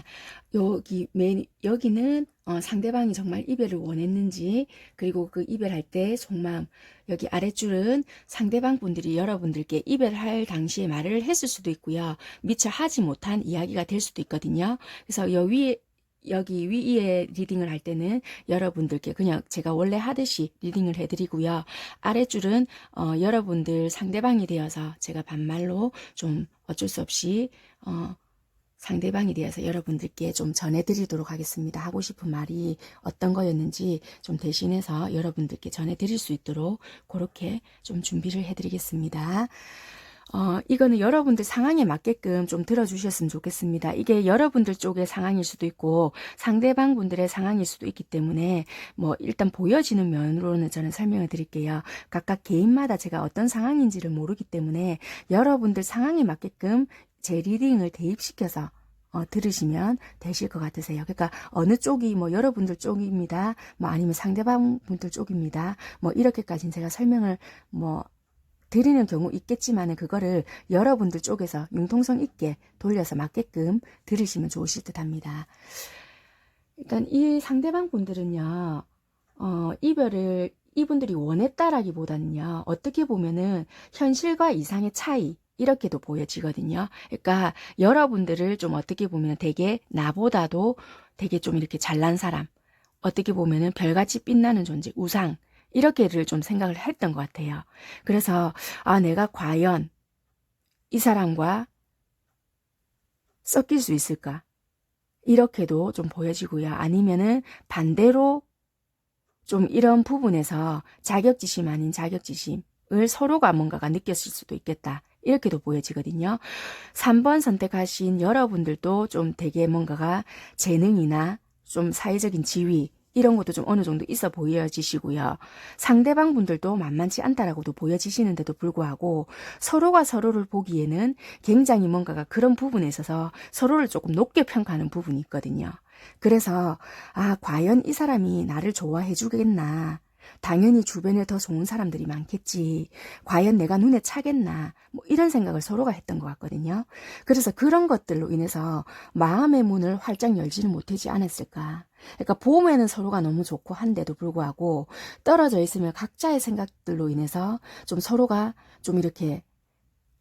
여기는 상대방이 정말 이별을 원했는지, 그리고 그 이별할 때 속마음, 여기 아랫줄은 상대방 분들이 여러분들께 이별할 당시에 말을 했을 수도 있고요. 미처 하지 못한 이야기가 될 수도 있거든요. 그래서 여기 위에 리딩을 할 때는 여러분들께 그냥 제가 원래 하듯이 리딩을 해드리고요. 아랫줄은 여러분들 상대방이 되어서 제가 반말로 좀 어쩔 수 없이 상대방이 되어서 여러분들께 좀 전해드리도록 하겠습니다. 하고 싶은 말이 어떤 거였는지 좀 대신해서 여러분들께 전해드릴 수 있도록 그렇게 좀 준비를 해드리겠습니다. 이거는 여러분들 상황에 맞게끔 좀 들어주셨으면 좋겠습니다. 이게 여러분들 쪽의 상황일 수도 있고 상대방 분들의 상황일 수도 있기 때문에 뭐 일단 보여지는 면으로는 저는 설명을 드릴게요. 각각 개인마다 제가 어떤 상황인지를 모르기 때문에 여러분들 상황에 맞게끔 제 리딩을 대입시켜서 들으시면 되실 것 같으세요. 그러니까 어느 쪽이 뭐 여러분들 쪽입니다. 뭐 아니면 상대방 분들 쪽입니다. 뭐 이렇게까지는 제가 설명을 뭐 드리는 경우 있겠지만 그거를 여러분들 쪽에서 융통성 있게 돌려서 맞게끔 들으시면 좋으실 듯 합니다. 일단 이 상대방 분들은요, 이별을 이분들이 원했다라기보다는요, 어떻게 보면은 현실과 이상의 차이, 이렇게도 보여지거든요. 그러니까 여러분들을 좀 어떻게 보면 되게 나보다도 되게 좀 이렇게 잘난 사람, 어떻게 보면은 별같이 빛나는 존재, 우상, 이렇게를 좀 생각을 했던 것 같아요. 그래서 내가 과연 이 사람과 섞일 수 있을까? 이렇게도 좀 보여지고요. 아니면은 반대로 좀 이런 부분에서 자격지심 아닌 자격지심을 서로가 뭔가가 느꼈을 수도 있겠다. 이렇게도 보여지거든요. 3번 선택하신 여러분들도 좀 되게 뭔가가 재능이나 좀 사회적인 지위 이런 것도 좀 어느 정도 있어 보여지시고요. 상대방 분들도 만만치 않다라고도 보여지시는데도 불구하고 서로가 서로를 보기에는 굉장히 뭔가가 그런 부분에 있어서 서로를 조금 높게 평가하는 부분이 있거든요. 그래서 과연 이 사람이 나를 좋아해 주겠나? 당연히 주변에 더 좋은 사람들이 많겠지. 과연 내가 눈에 차겠나? 뭐 이런 생각을 서로가 했던 것 같거든요. 그래서 그런 것들로 인해서 마음의 문을 활짝 열지는 못하지 않았을까. 그러니까 보면은 서로가 너무 좋고 한데도 불구하고 떨어져 있으면 각자의 생각들로 인해서 좀 서로가 좀 이렇게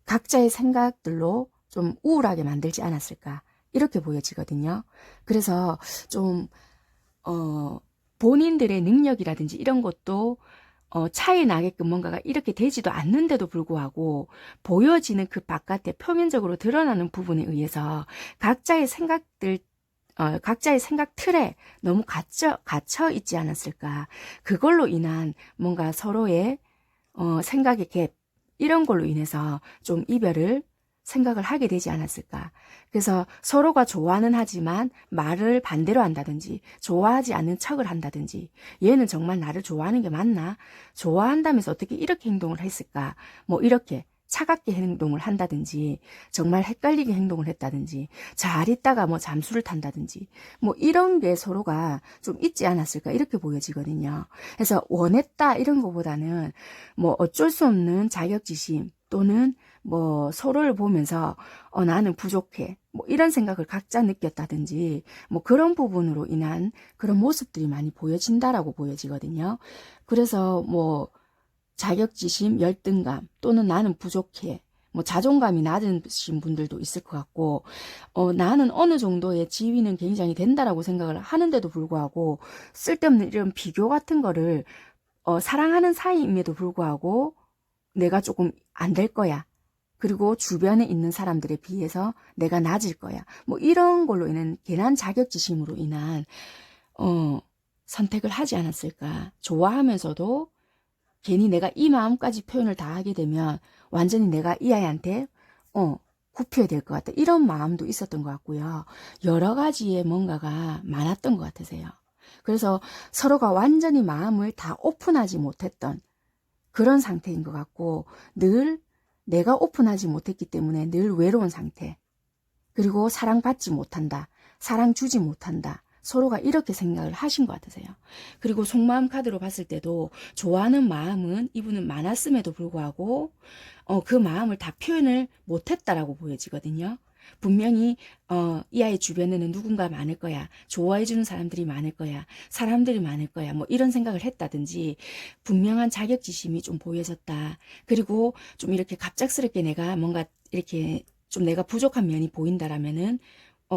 각자의 생각들로 좀 우울하게 만들지 않았을까. 이렇게 보여지거든요. 그래서 좀 본인들의 능력이라든지 이런 것도 차이 나게끔 뭔가가 이렇게 되지도 않는데도 불구하고 보여지는 그 바깥에 표면적으로 드러나는 부분에 의해서 각자의 생각들 각자의 생각 틀에 너무 갇혀 있지 않았을까. 그걸로 인한 뭔가 서로의 생각의 갭 이런 걸로 인해서 좀 이별을 생각을 하게 되지 않았을까. 그래서 서로가 좋아는 하지만 말을 반대로 한다든지 좋아하지 않는 척을 한다든지 얘는 정말 나를 좋아하는 게 맞나? 좋아한다면서 어떻게 이렇게 행동을 했을까? 뭐 이렇게 차갑게 행동을 한다든지 정말 헷갈리게 행동을 했다든지 잘 있다가 뭐 잠수를 탄다든지 뭐 이런 게 서로가 좀 있지 않았을까 이렇게 보여지거든요. 그래서 원했다 이런 거보다는 뭐 어쩔 수 없는 자격지심 또는 뭐 서로를 보면서 나는 부족해 뭐 이런 생각을 각자 느꼈다든지 뭐 그런 부분으로 인한 그런 모습들이 많이 보여진다라고 보여지거든요. 그래서 뭐 자격지심, 열등감 또는 나는 부족해 뭐 자존감이 낮으신 분들도 있을 것 같고 나는 어느 정도의 지위는 굉장히 된다라고 생각을 하는데도 불구하고 쓸데없는 이런 비교 같은 거를 사랑하는 사이임에도 불구하고 내가 조금 안 될 거야. 그리고 주변에 있는 사람들에 비해서 내가 낮을 거야. 뭐 이런 걸로 인한 괜한 자격지심으로 인한 선택을 하지 않았을까. 좋아하면서도 괜히 내가 이 마음까지 표현을 다 하게 되면 완전히 내가 이 아이한테 굽혀야 될 것 같다. 이런 마음도 있었던 것 같고요. 여러 가지의 뭔가가 많았던 것 같으세요. 그래서 서로가 완전히 마음을 다 오픈하지 못했던 그런 상태인 것 같고 늘 내가 오픈하지 못했기 때문에 늘 외로운 상태. 그리고 사랑받지 못한다. 사랑 주지 못한다. 서로가 이렇게 생각을 하신 것 같으세요. 그리고 속마음 카드로 봤을 때도 좋아하는 마음은 이분은 많았음에도 불구하고 그 마음을 다 표현을 못했다라고 보여지거든요. 분명히 이 아이 주변에는 누군가 많을 거야. 좋아해주는 사람들이 많을 거야. 사람들이 많을 거야. 뭐 이런 생각을 했다든지 분명한 자격지심이 좀 보여졌다. 그리고 좀 이렇게 갑작스럽게 내가 뭔가 이렇게 좀 내가 부족한 면이 보인다라면은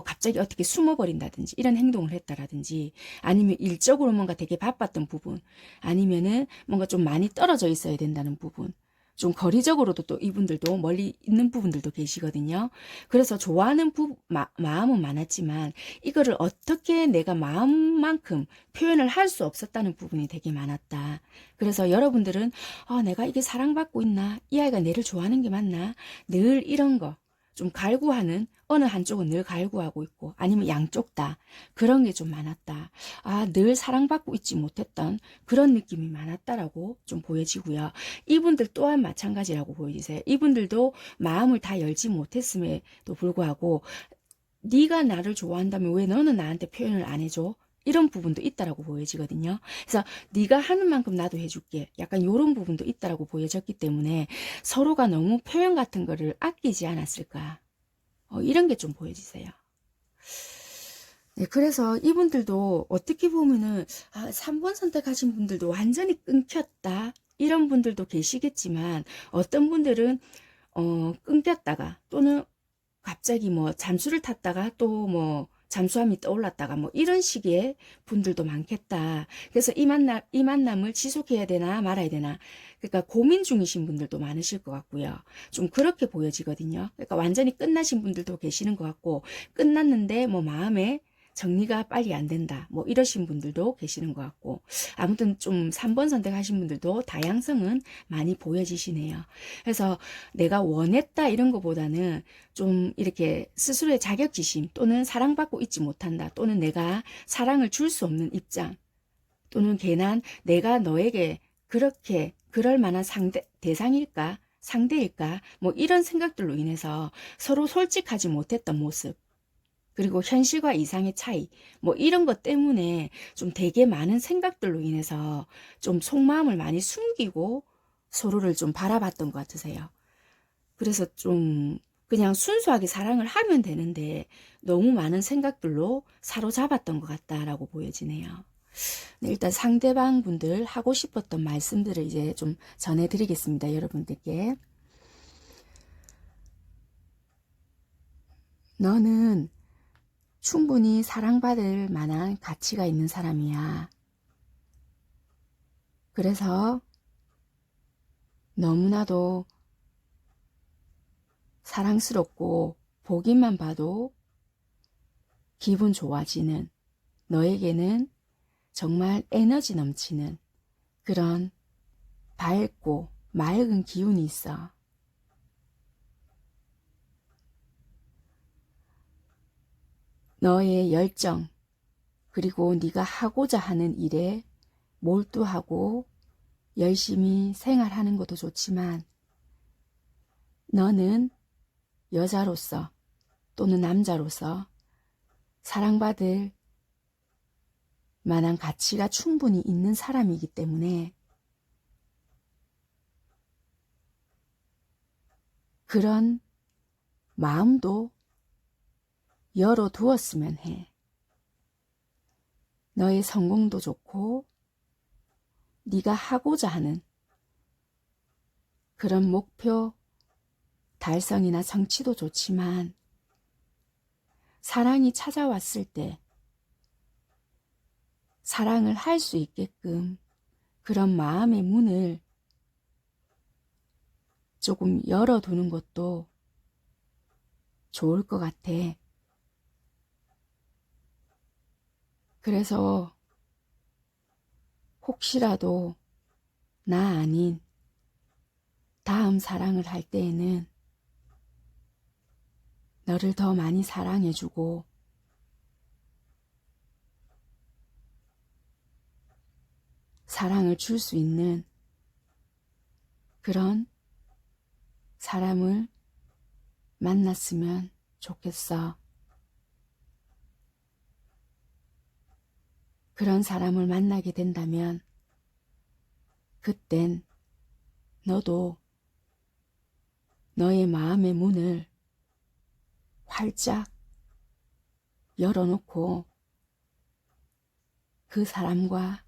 갑자기 어떻게 숨어버린다든지 이런 행동을 했다라든지 아니면 일적으로 뭔가 되게 바빴던 부분 아니면은 뭔가 좀 많이 떨어져 있어야 된다는 부분 좀 거리적으로도 또 이분들도 멀리 있는 부분들도 계시거든요. 그래서 좋아하는 마음은 많았지만 이거를 어떻게 내가 마음만큼 표현을 할 수 없었다는 부분이 되게 많았다. 그래서 여러분들은 내가 이게 사랑받고 있나? 이 아이가 내를 좋아하는 게 맞나? 늘 이런 거 좀 갈구하는, 어느 한쪽은 늘 갈구하고 있고 아니면 양쪽 다 그런 게 좀 많았다. 늘 사랑받고 있지 못했던 그런 느낌이 많았다라고 좀 보여지고요. 이분들 또한 마찬가지라고 보여지세요. 이분들도 마음을 다 열지 못했음에도 불구하고 네가 나를 좋아한다면 왜 너는 나한테 표현을 안 해줘? 이런 부분도 있다라고 보여지거든요. 그래서 네가 하는 만큼 나도 해줄게. 약간 이런 부분도 있다라고 보여졌기 때문에 서로가 너무 표현 같은 거를 아끼지 않았을까. 이런 게 좀 보여지세요. 네, 그래서 이분들도 어떻게 보면은 3번 선택하신 분들도 완전히 끊겼다. 이런 분들도 계시겠지만 어떤 분들은 끊겼다가 또는 갑자기 뭐 잠수를 탔다가 또 뭐 잠수함이 떠올랐다가 뭐 이런 식의 분들도 많겠다. 그래서 이 만남을 지속해야 되나 말아야 되나. 그러니까 고민 중이신 분들도 많으실 것 같고요. 좀 그렇게 보여지거든요. 그러니까 완전히 끝나신 분들도 계시는 것 같고 끝났는데 뭐 마음에 정리가 빨리 안 된다. 뭐 이러신 분들도 계시는 것 같고 아무튼 좀 3번 선택하신 분들도 다양성은 많이 보여지시네요. 그래서 내가 원했다 이런 것보다는 좀 이렇게 스스로의 자격지심 또는 사랑받고 있지 못한다 또는 내가 사랑을 줄 수 없는 입장 또는 괜한 내가 너에게 그렇게 그럴 만한 대상일까 상대일까 뭐 이런 생각들로 인해서 서로 솔직하지 못했던 모습 그리고 현실과 이상의 차이 뭐 이런 것 때문에 좀 되게 많은 생각들로 인해서 좀 속마음을 많이 숨기고 서로를 좀 바라봤던 것 같으세요. 그래서 좀 그냥 순수하게 사랑을 하면 되는데 너무 많은 생각들로 사로잡았던 것 같다라고 보여지네요. 네, 일단 상대방 분들 하고 싶었던 말씀들을 이제 좀 전해드리겠습니다. 여러분들께. 너는 충분히 사랑받을 만한 가치가 있는 사람이야. 그래서 너무나도 사랑스럽고 보기만 봐도 기분 좋아지는 너에게는 정말 에너지 넘치는 그런 밝고 맑은 기운이 있어. 너의 열정 그리고 네가 하고자 하는 일에 몰두하고 열심히 생활하는 것도 좋지만 너는 여자로서 또는 남자로서 사랑받을 만한 가치가 충분히 있는 사람이기 때문에 그런 마음도 열어두었으면 해. 너의 성공도 좋고 네가 하고자 하는 그런 목표 달성이나 성취도 좋지만 사랑이 찾아왔을 때 사랑을 할 수 있게끔 그런 마음의 문을 조금 열어두는 것도 좋을 것 같아. 그래서 혹시라도 나 아닌 다음 사랑을 할 때에는 너를 더 많이 사랑해주고 사랑을 줄 수 있는 그런 사람을 만났으면 좋겠어. 그런 사람을 만나게 된다면 그땐 너도 너의 마음의 문을 활짝 열어놓고 그 사람과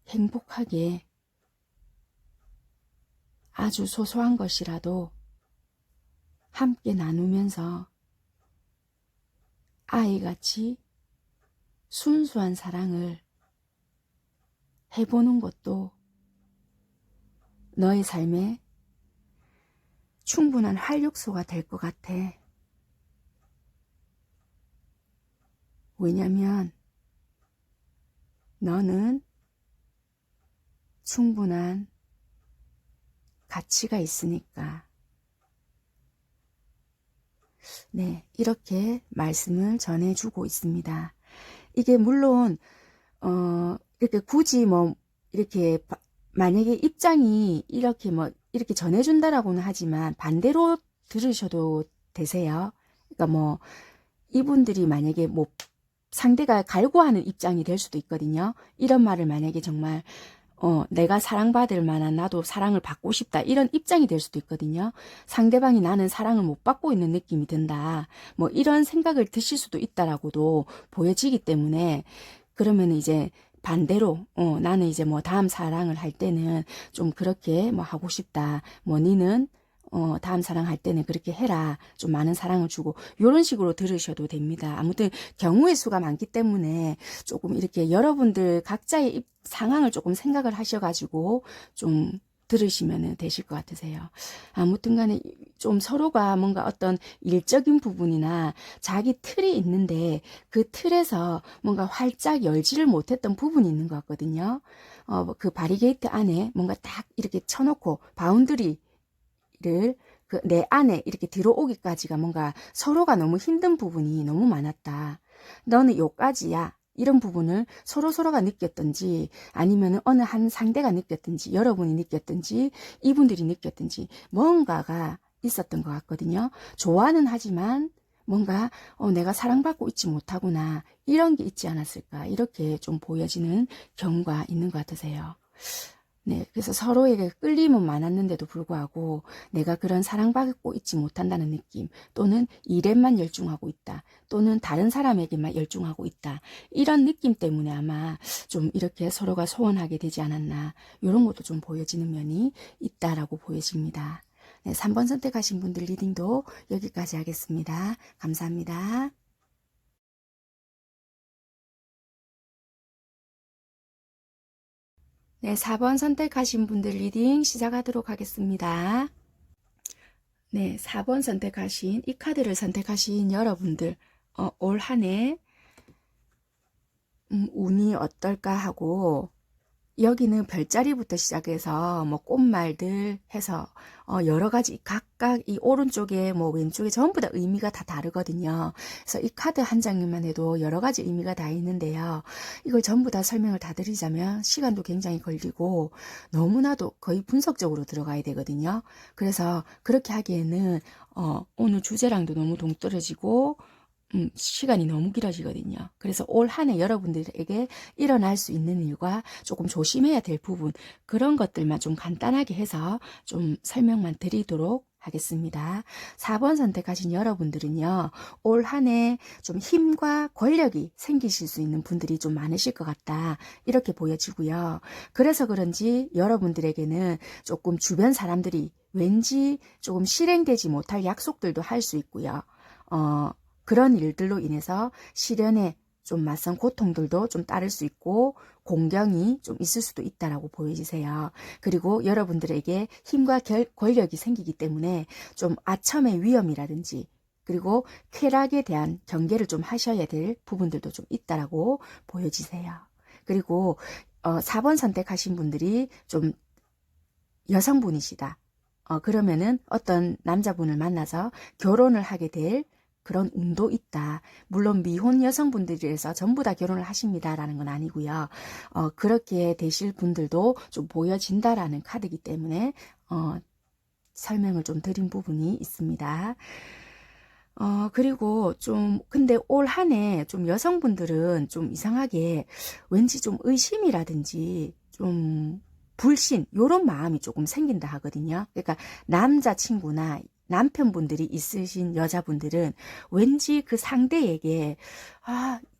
행복하게 아주 소소한 것이라도 함께 나누면서 아이같이 순수한 사랑을 해보는 것도 너의 삶에 충분한 활력소가 될 것 같아. 왜냐면 너는 충분한 가치가 있으니까. 네, 이렇게 말씀을 전해주고 있습니다. 이게 물론 이렇게 굳이 뭐 이렇게 만약에 입장이 이렇게 뭐 이렇게 전해준다라고는 하지만 반대로 들으셔도 되세요. 그러니까 뭐 이분들이 만약에 뭐 상대가 갈구하는 입장이 될 수도 있거든요. 이런 말을 만약에 정말 내가 사랑받을 만한, 나도 사랑을 받고 싶다, 이런 입장이 될 수도 있거든요. 상대방이 나는 사랑을 못 받고 있는 느낌이 든다, 뭐 이런 생각을 드실 수도 있다라고도 보여지기 때문에, 그러면 이제 반대로 나는 이제 뭐 다음 사랑을 할 때는 좀 그렇게 뭐 하고 싶다, 뭐 니는 다음 사랑할 때는 그렇게 해라, 좀 많은 사랑을 주고, 이런 식으로 들으셔도 됩니다. 아무튼 경우의 수가 많기 때문에 조금 이렇게 여러분들 각자의 상황을 조금 생각을 하셔가지고 좀 들으시면 되실 것 같으세요. 아무튼 간에 좀 서로가 뭔가 어떤 일적인 부분이나 자기 틀이 있는데 그 틀에서 뭔가 활짝 열지를 못했던 부분이 있는 것 같거든요. 그 바리게이트 안에 뭔가 딱 이렇게 쳐놓고 바운드리 를 그 내 안에 이렇게 들어오기까지가 뭔가 서로가 너무 힘든 부분이 너무 많았다. 너는 요까지야. 이런 부분을 서로가 느꼈던지, 아니면 어느 한 상대가 느꼈던지, 여러분이 느꼈던지, 이분들이 느꼈던지 뭔가가 있었던 것 같거든요. 좋아는 하지만 뭔가 내가 사랑받고 있지 못하구나, 이런 게 있지 않았을까, 이렇게 좀 보여지는 경우가 있는 것 같으세요. 네, 그래서 서로에게 끌림은 많았는데도 불구하고 내가 그런 사랑받고 있지 못한다는 느낌, 또는 일에만 열중하고 있다, 또는 다른 사람에게만 열중하고 있다, 이런 느낌 때문에 아마 좀 이렇게 서로가 소원하게 되지 않았나, 이런 것도 좀 보여지는 면이 있다라고 보여집니다. 네, 3번 선택하신 분들 리딩도 여기까지 하겠습니다. 감사합니다. 네, 4번 선택하신 분들 리딩 시작하도록 하겠습니다. 네, 4번 선택하신, 이 카드를 선택하신 여러분들, 올 한 해 운이 어떨까 하고, 여기는 별자리부터 시작해서 뭐 꽃말들 해서 여러 가지 각각 이 오른쪽에 뭐 왼쪽에 전부 다 의미가 다 다르거든요. 그래서 이 카드 한 장만 해도 여러 가지 의미가 다 있는데요. 이걸 전부 다 설명을 다 드리자면 시간도 굉장히 걸리고 너무나도 거의 분석적으로 들어가야 되거든요. 그래서 그렇게 하기에는 오늘 주제랑도 너무 동떨어지고 시간이 너무 길어지거든요. 그래서 올 한 해 여러분들에게 일어날 수 있는 일과 조금 조심해야 될 부분, 그런 것들만 좀 간단하게 해서 좀 설명만 드리도록 하겠습니다. 4번 선택하신 여러분들은요, 올 한 해 좀 힘과 권력이 생기실 수 있는 분들이 좀 많으실 것 같다, 이렇게 보여지고요. 그래서 그런지 여러분들에게는 조금 주변 사람들이 왠지 조금 실행되지 못할 약속들도 할 수 있고요. 그런 일들로 인해서 시련에 좀 맞선 고통들도 좀 따를 수 있고 공경이 좀 있을 수도 있다라고 보여지세요. 그리고 여러분들에게 힘과 권력이 생기기 때문에 좀 아첨의 위험이라든지, 그리고 쾌락에 대한 경계를 좀 하셔야 될 부분들도 좀 있다라고 보여지세요. 그리고 4번 선택하신 분들이 좀 여성분이시다. 그러면은 어떤 남자분을 만나서 결혼을 하게 될 그런 운도 있다. 물론 미혼 여성분들이라서 전부 다 결혼을 하십니다라는 건 아니고요. 그렇게 되실 분들도 좀 보여진다라는 카드이기 때문에 설명을 좀 드린 부분이 있습니다. 그리고 좀 근데 올 한 해 좀 여성분들은 좀 이상하게 왠지 좀 의심이라든지 좀 불신, 요런 마음이 조금 생긴다 하거든요. 그러니까 남자친구나 남편분들이 있으신 여자분들은 왠지 그 상대에게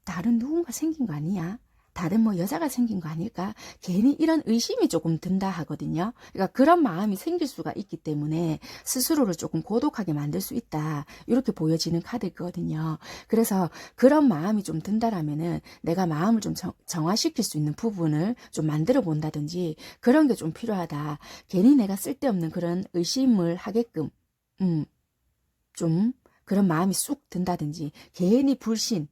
다른 누군가 생긴 거 아니야? 다른 뭐 여자가 생긴 거 아닐까? 괜히 이런 의심이 조금 든다 하거든요. 그러니까 그런 마음이 생길 수가 있기 때문에 스스로를 조금 고독하게 만들 수 있다. 이렇게 보여지는 카드거든요. 그래서 그런 마음이 좀 든다라면은 내가 마음을 좀 정화시킬 수 있는 부분을 좀 만들어 본다든지 그런 게 좀 필요하다. 괜히 내가 쓸데없는 그런 의심을 하게끔 좀 그런 마음이 쑥 든다든지 괜히 불신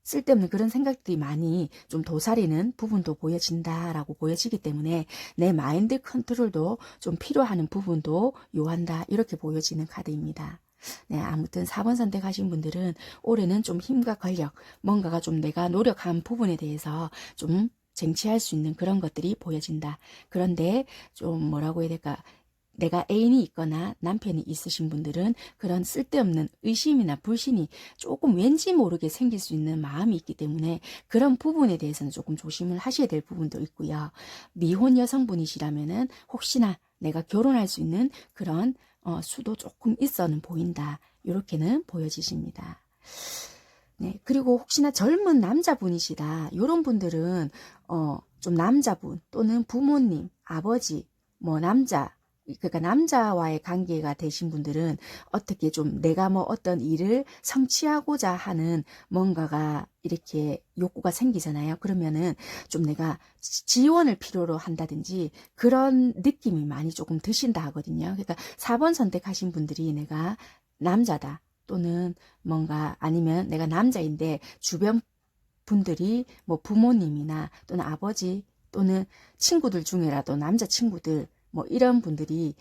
쓸데없는 그런 생각들이 많이 좀 도사리는 부분도 보여진다라고 보여지기 때문에 내 마인드 컨트롤도 좀 필요한 부분도 요한다 이렇게 보여지는 카드입니다. 네, 아무튼 4번 선택하신 분들은 올해는 좀 힘과 권력, 뭔가가 좀 내가 노력한 부분에 대해서 좀 쟁취할 수 있는 그런 것들이 보여진다. 그런데 좀 뭐라고 해야 될까? 내가 애인이 있거나 남편이 있으신 분들은 그런 쓸데없는 의심이나 불신이 조금 왠지 모르게 생길 수 있는 마음이 있기 때문에 그런 부분에 대해서는 조금 조심을 하셔야 될 부분도 있고요. 미혼 여성분이시라면은 혹시나 내가 결혼할 수 있는 그런 수도 조금 있어는 보인다. 이렇게는 보여지십니다. 네, 그리고 혹시나 젊은 남자분이시다. 이런 분들은 좀 남자분 또는 부모님, 아버지, 뭐 남자 그러니까 남자와의 관계가 되신 분들은 어떻게 좀 내가 뭐 어떤 일을 성취하고자 하는 뭔가가 이렇게 욕구가 생기잖아요. 그러면은 좀 내가 지원을 필요로 한다든지 그런 느낌이 많이 조금 드신다 하거든요. 그러니까 4번 선택하신 분들이 내가 남자다 또는 뭔가 아니면 내가 남자인데 주변 분들이 뭐 부모님이나 또는 아버지 또는 친구들 중에라도 남자 친구들 뭐 이런 분들이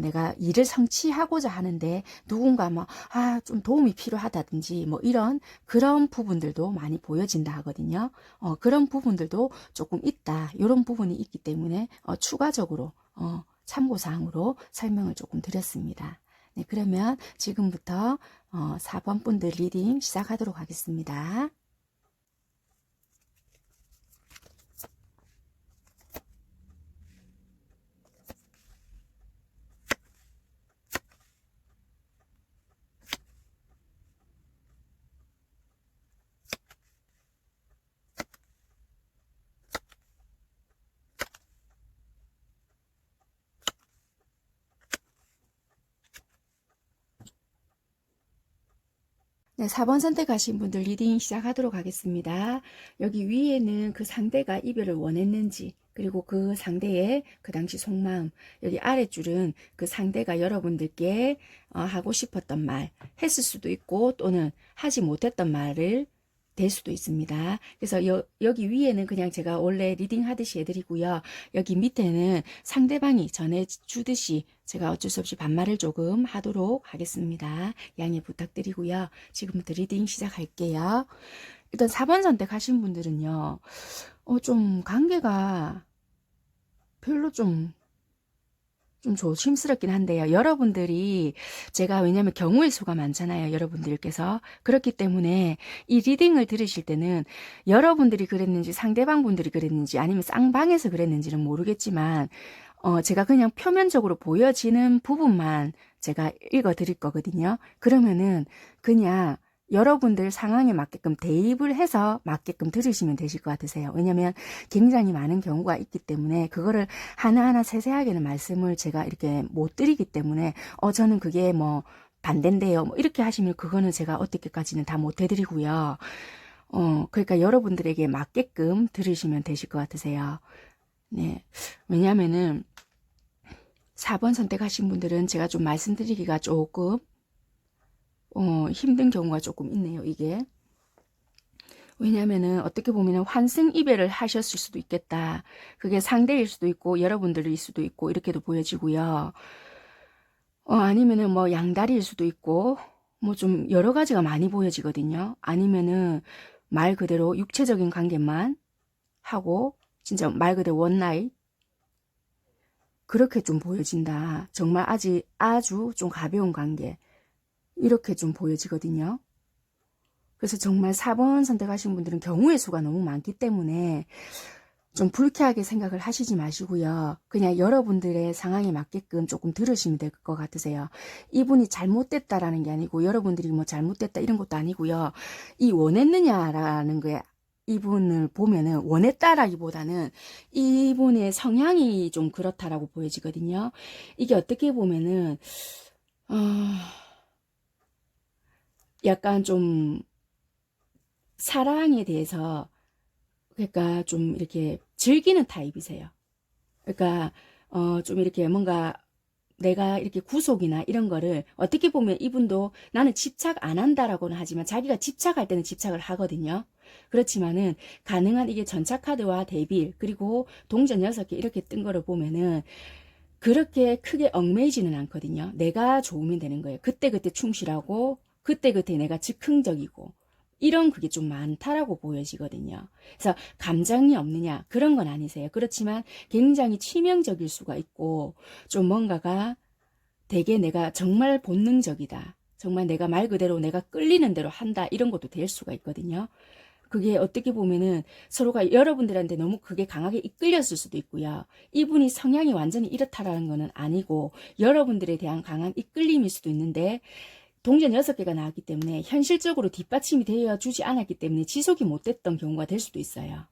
내가 일을 성취하고자 하는데 누군가 좀 도움이 필요하다든지 뭐 이런 그런 부분들도 많이 보여진다 하거든요. 그런 부분들도 조금 있다. 이런 부분이 있기 때문에 추가적으로 참고사항으로 설명을 조금 드렸습니다. 네, 그러면 지금부터 4번 분들 리딩 시작하도록 하겠습니다. 네, 4번 선택하신 분들 리딩 시작하도록 하겠습니다. 여기 위에는 그 상대가 이별을 원했는지 그리고 그 상대의 그 당시 속마음, 여기 아랫줄은 그 상대가 여러분들께 하고 싶었던 말 했을 수도 있고 또는 하지 못했던 말을 될 수도 있습니다. 그래서 여기 위에는 그냥 제가 원래 리딩 하듯이 해드리고요. 여기 밑에는 상대방이 전해주듯이 제가 어쩔 수 없이 반말을 조금 하도록 하겠습니다. 양해 부탁드리고요. 지금부터 리딩 시작할게요. 일단 4번 선택하신 분들은요. 좀 관계가 별로 좀 조심스럽긴 한데요. 여러분들이 제가 왜냐면 경우의 수가 많잖아요. 여러분들께서. 그렇기 때문에 이 리딩을 들으실 때는 여러분들이 그랬는지 상대방 분들이 그랬는지 아니면 쌍방에서 그랬는지는 모르겠지만 제가 그냥 표면적으로 보여지는 부분만 제가 읽어 드릴 거거든요. 그러면은 그냥 여러분들 상황에 맞게끔 대입을 해서 맞게끔 들으시면 되실 것 같으세요. 왜냐면 굉장히 많은 경우가 있기 때문에 그거를 하나하나 세세하게는 말씀을 제가 이렇게 못 드리기 때문에 저는 그게 뭐 반대인데요. 뭐 이렇게 하시면 그거는 제가 어떻게까지는 다 못 해드리고요. 그러니까 여러분들에게 맞게끔 들으시면 되실 것 같으세요. 네. 왜냐면은 4번 선택하신 분들은 제가 좀 말씀드리기가 조금 힘든 경우가 조금 있네요, 이게. 왜냐면은 어떻게 보면 환승 이별을 하셨을 수도 있겠다. 그게 상대일 수도 있고 여러분들일 수도 있고 이렇게도 보여지고요. 아니면은 뭐 양다리일 수도 있고 뭐 좀 여러 가지가 많이 보여지거든요. 아니면은 말 그대로 육체적인 관계만 하고 진짜 말 그대로 원나잇 그렇게 좀 보여진다. 정말 아주 좀 가벼운 관계 이렇게 좀 보여지거든요. 그래서 정말 4번 선택하신 분들은 경우의 수가 너무 많기 때문에 좀 불쾌하게 생각을 하시지 마시고요. 그냥 여러분들의 상황에 맞게끔 조금 들으시면 될 것 같으세요. 이분이 잘못됐다라는 게 아니고 여러분들이 뭐 잘못됐다 이런 것도 아니고요. 이 원했느냐라는 거에 이분을 보면은 원했다라기보다는 이분의 성향이 좀 그렇다라고 보여지거든요. 이게 어떻게 보면은 어, 약간 좀 사랑에 대해서 그러니까 좀 이렇게 즐기는 타입이세요. 그러니까 좀 이렇게 뭔가 내가 이렇게 구속이나 이런 거를 어떻게 보면 이분도 나는 집착 안 한다라고는 하지만 자기가 집착할 때는 집착을 하거든요. 그렇지만은 가능한 이게 전차카드와 대빌 그리고 동전 6개 이렇게 뜬 거를 보면은 그렇게 크게 얽매이지는 않거든요. 내가 좋으면 되는 거예요. 그때그때 충실하고 그때그때 내가 즉흥적이고 이런 그게 좀 많다라고 보여지거든요. 그래서 감정이 없느냐 그런 건 아니세요. 그렇지만 굉장히 치명적일 수가 있고 좀 뭔가가 되게 내가 정말 본능적이다. 정말 내가 말 그대로 내가 끌리는 대로 한다. 이런 것도 될 수가 있거든요. 그게 어떻게 보면은 서로가 여러분들한테 너무 그게 강하게 이끌렸을 수도 있고요. 이분이 성향이 완전히 이렇다라는 거는 아니고 여러분들에 대한 강한 이끌림일 수도 있는데 동전 6개가 나왔기 때문에 현실적으로 뒷받침이 되어 주지 않았기 때문에 지속이 못 됐던 경우가 될 수도 있어요.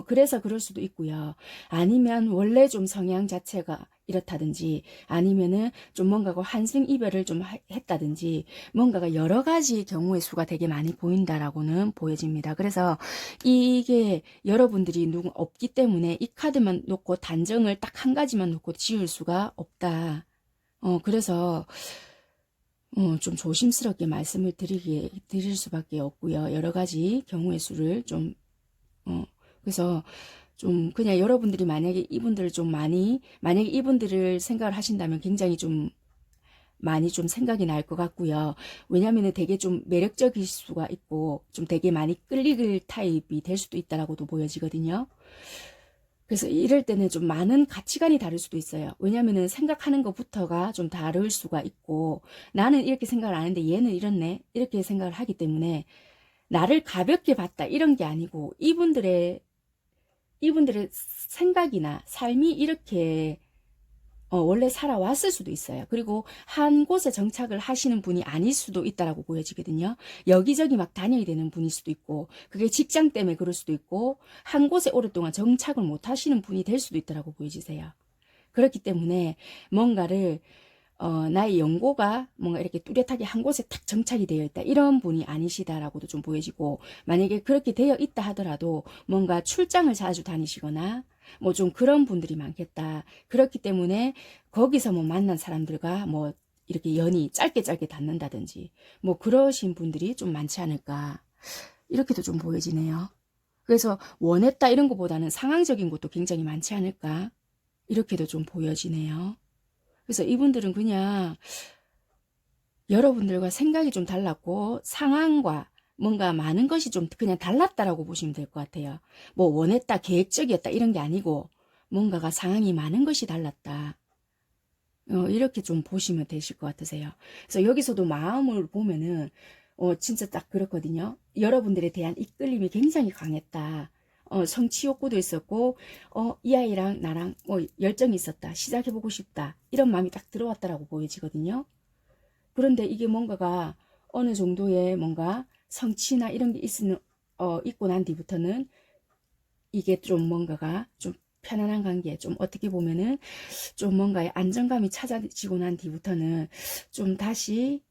그래서 그럴 수도 있고요. 아니면 원래 좀 성향 자체가 이렇다든지 아니면은 좀 뭔가가 환승 이별을 좀 했다든지 뭔가가 여러 가지 경우의 수가 되게 많이 보인다라고는 보여집니다. 그래서 이게 여러분들이 누구 없기 때문에 이 카드만 놓고 단정을 딱 한 가지만 놓고 지을 수가 없다. 그래서 좀 조심스럽게 말씀을 드릴 수밖에 없고요. 여러 가지 경우의 수를 좀 그래서 좀 그냥 여러분들이 만약에 이분들을 좀 많이 만약에 이분들을 생각을 하신다면 굉장히 좀 많이 좀 생각이 날 것 같고요. 왜냐하면 되게 좀 매력적일 수가 있고 좀 되게 많이 끌릴 타입이 될 수도 있다라고도 보여지거든요. 그래서 이럴 때는 좀 많은 가치관이 다를 수도 있어요. 왜냐하면 생각하는 것부터가 좀 다를 수가 있고 나는 이렇게 생각을 안 했는데 얘는 이렇네 이렇게 생각을 하기 때문에 나를 가볍게 봤다 이런 게 아니고 이분들의 생각이나 삶이 이렇게 원래 살아왔을 수도 있어요. 그리고 한 곳에 정착을 하시는 분이 아닐 수도 있다라고 보여지거든요. 여기저기 막 다녀야 되는 분일 수도 있고 그게 직장 때문에 그럴 수도 있고 한 곳에 오랫동안 정착을 못 하시는 분이 될 수도 있다라고 보여지세요. 그렇기 때문에 뭔가를 나의 연고가 뭔가 이렇게 뚜렷하게 한 곳에 딱 정착이 되어 있다. 이런 분이 아니시다라고도 좀 보여지고, 만약에 그렇게 되어 있다 하더라도 뭔가 출장을 자주 다니시거나, 뭐 좀 그런 분들이 많겠다. 그렇기 때문에 거기서 뭐 만난 사람들과 뭐 이렇게 연이 짧게 닿는다든지, 뭐 그러신 분들이 좀 많지 않을까. 이렇게도 좀 보여지네요. 그래서 원했다 이런 것보다는 상황적인 것도 굉장히 많지 않을까. 이렇게도 좀 보여지네요. 그래서 이분들은 그냥 여러분들과 생각이 좀 달랐고 상황과 뭔가 많은 것이 좀 그냥 달랐다라고 보시면 될 것 같아요. 뭐 원했다, 계획적이었다 이런 게 아니고 뭔가가 상황이 많은 것이 달랐다. 이렇게 좀 보시면 되실 것 같으세요. 그래서 여기서도 마음을 보면은 진짜 딱 그렇거든요. 여러분들에 대한 이끌림이 굉장히 강했다. 성취 욕구도 있었고 이 아이랑 나랑 열정이 있었다. 시작해보고 싶다. 이런 마음이 딱 들어왔다라고 보여지거든요. 그런데 이게 뭔가가 어느 정도의 뭔가 성취나 이런 게 있고 난 뒤부터는 이게 좀 뭔가가 좀 편안한 관계, 좀 어떻게 보면은 좀 뭔가의 안정감이 찾아지고 난 뒤부터는 좀 다시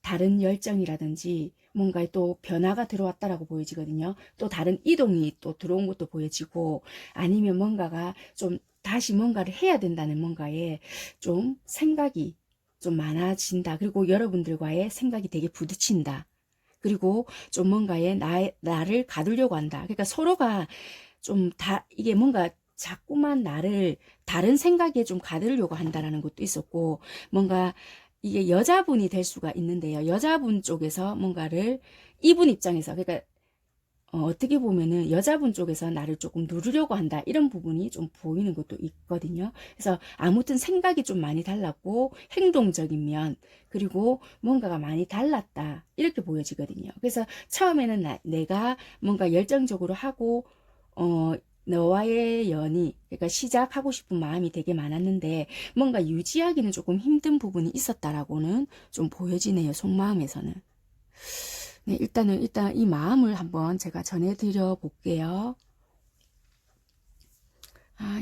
다른 열정이라든지 뭔가에 또 변화가 들어왔다라고 보여지거든요. 또 다른 이동이 또 들어온 것도 보여지고 아니면 뭔가가 좀 다시 뭔가를 해야 된다는 뭔가에 좀 생각이 좀 많아진다. 그리고 여러분들과의 생각이 되게 부딪힌다. 그리고 좀 뭔가에 나를 가두려고 한다. 그러니까 서로가 좀 이게 뭔가 자꾸만 나를 다른 생각에 좀 가두려고 한다라는 것도 있었고, 뭔가 이게 여자분이 될 수가 있는데요. 여자분 쪽에서 뭔가를 이분 입장에서, 그러니까 어떻게 보면은 여자분 쪽에서 나를 조금 누르려고 한다 이런 부분이 좀 보이는 것도 있거든요. 그래서 아무튼 생각이 좀 많이 달랐고 행동적인 면 그리고 뭔가가 많이 달랐다 이렇게 보여지거든요. 그래서 처음에는 내가 뭔가 열정적으로 하고 너와의 연이 그러니까 시작하고 싶은 마음이 되게 많았는데 뭔가 유지하기는 조금 힘든 부분이 있었다라고는 좀 보여지네요. 속마음에서는. 네, 일단 이 마음을 한번 제가 전해드려 볼게요.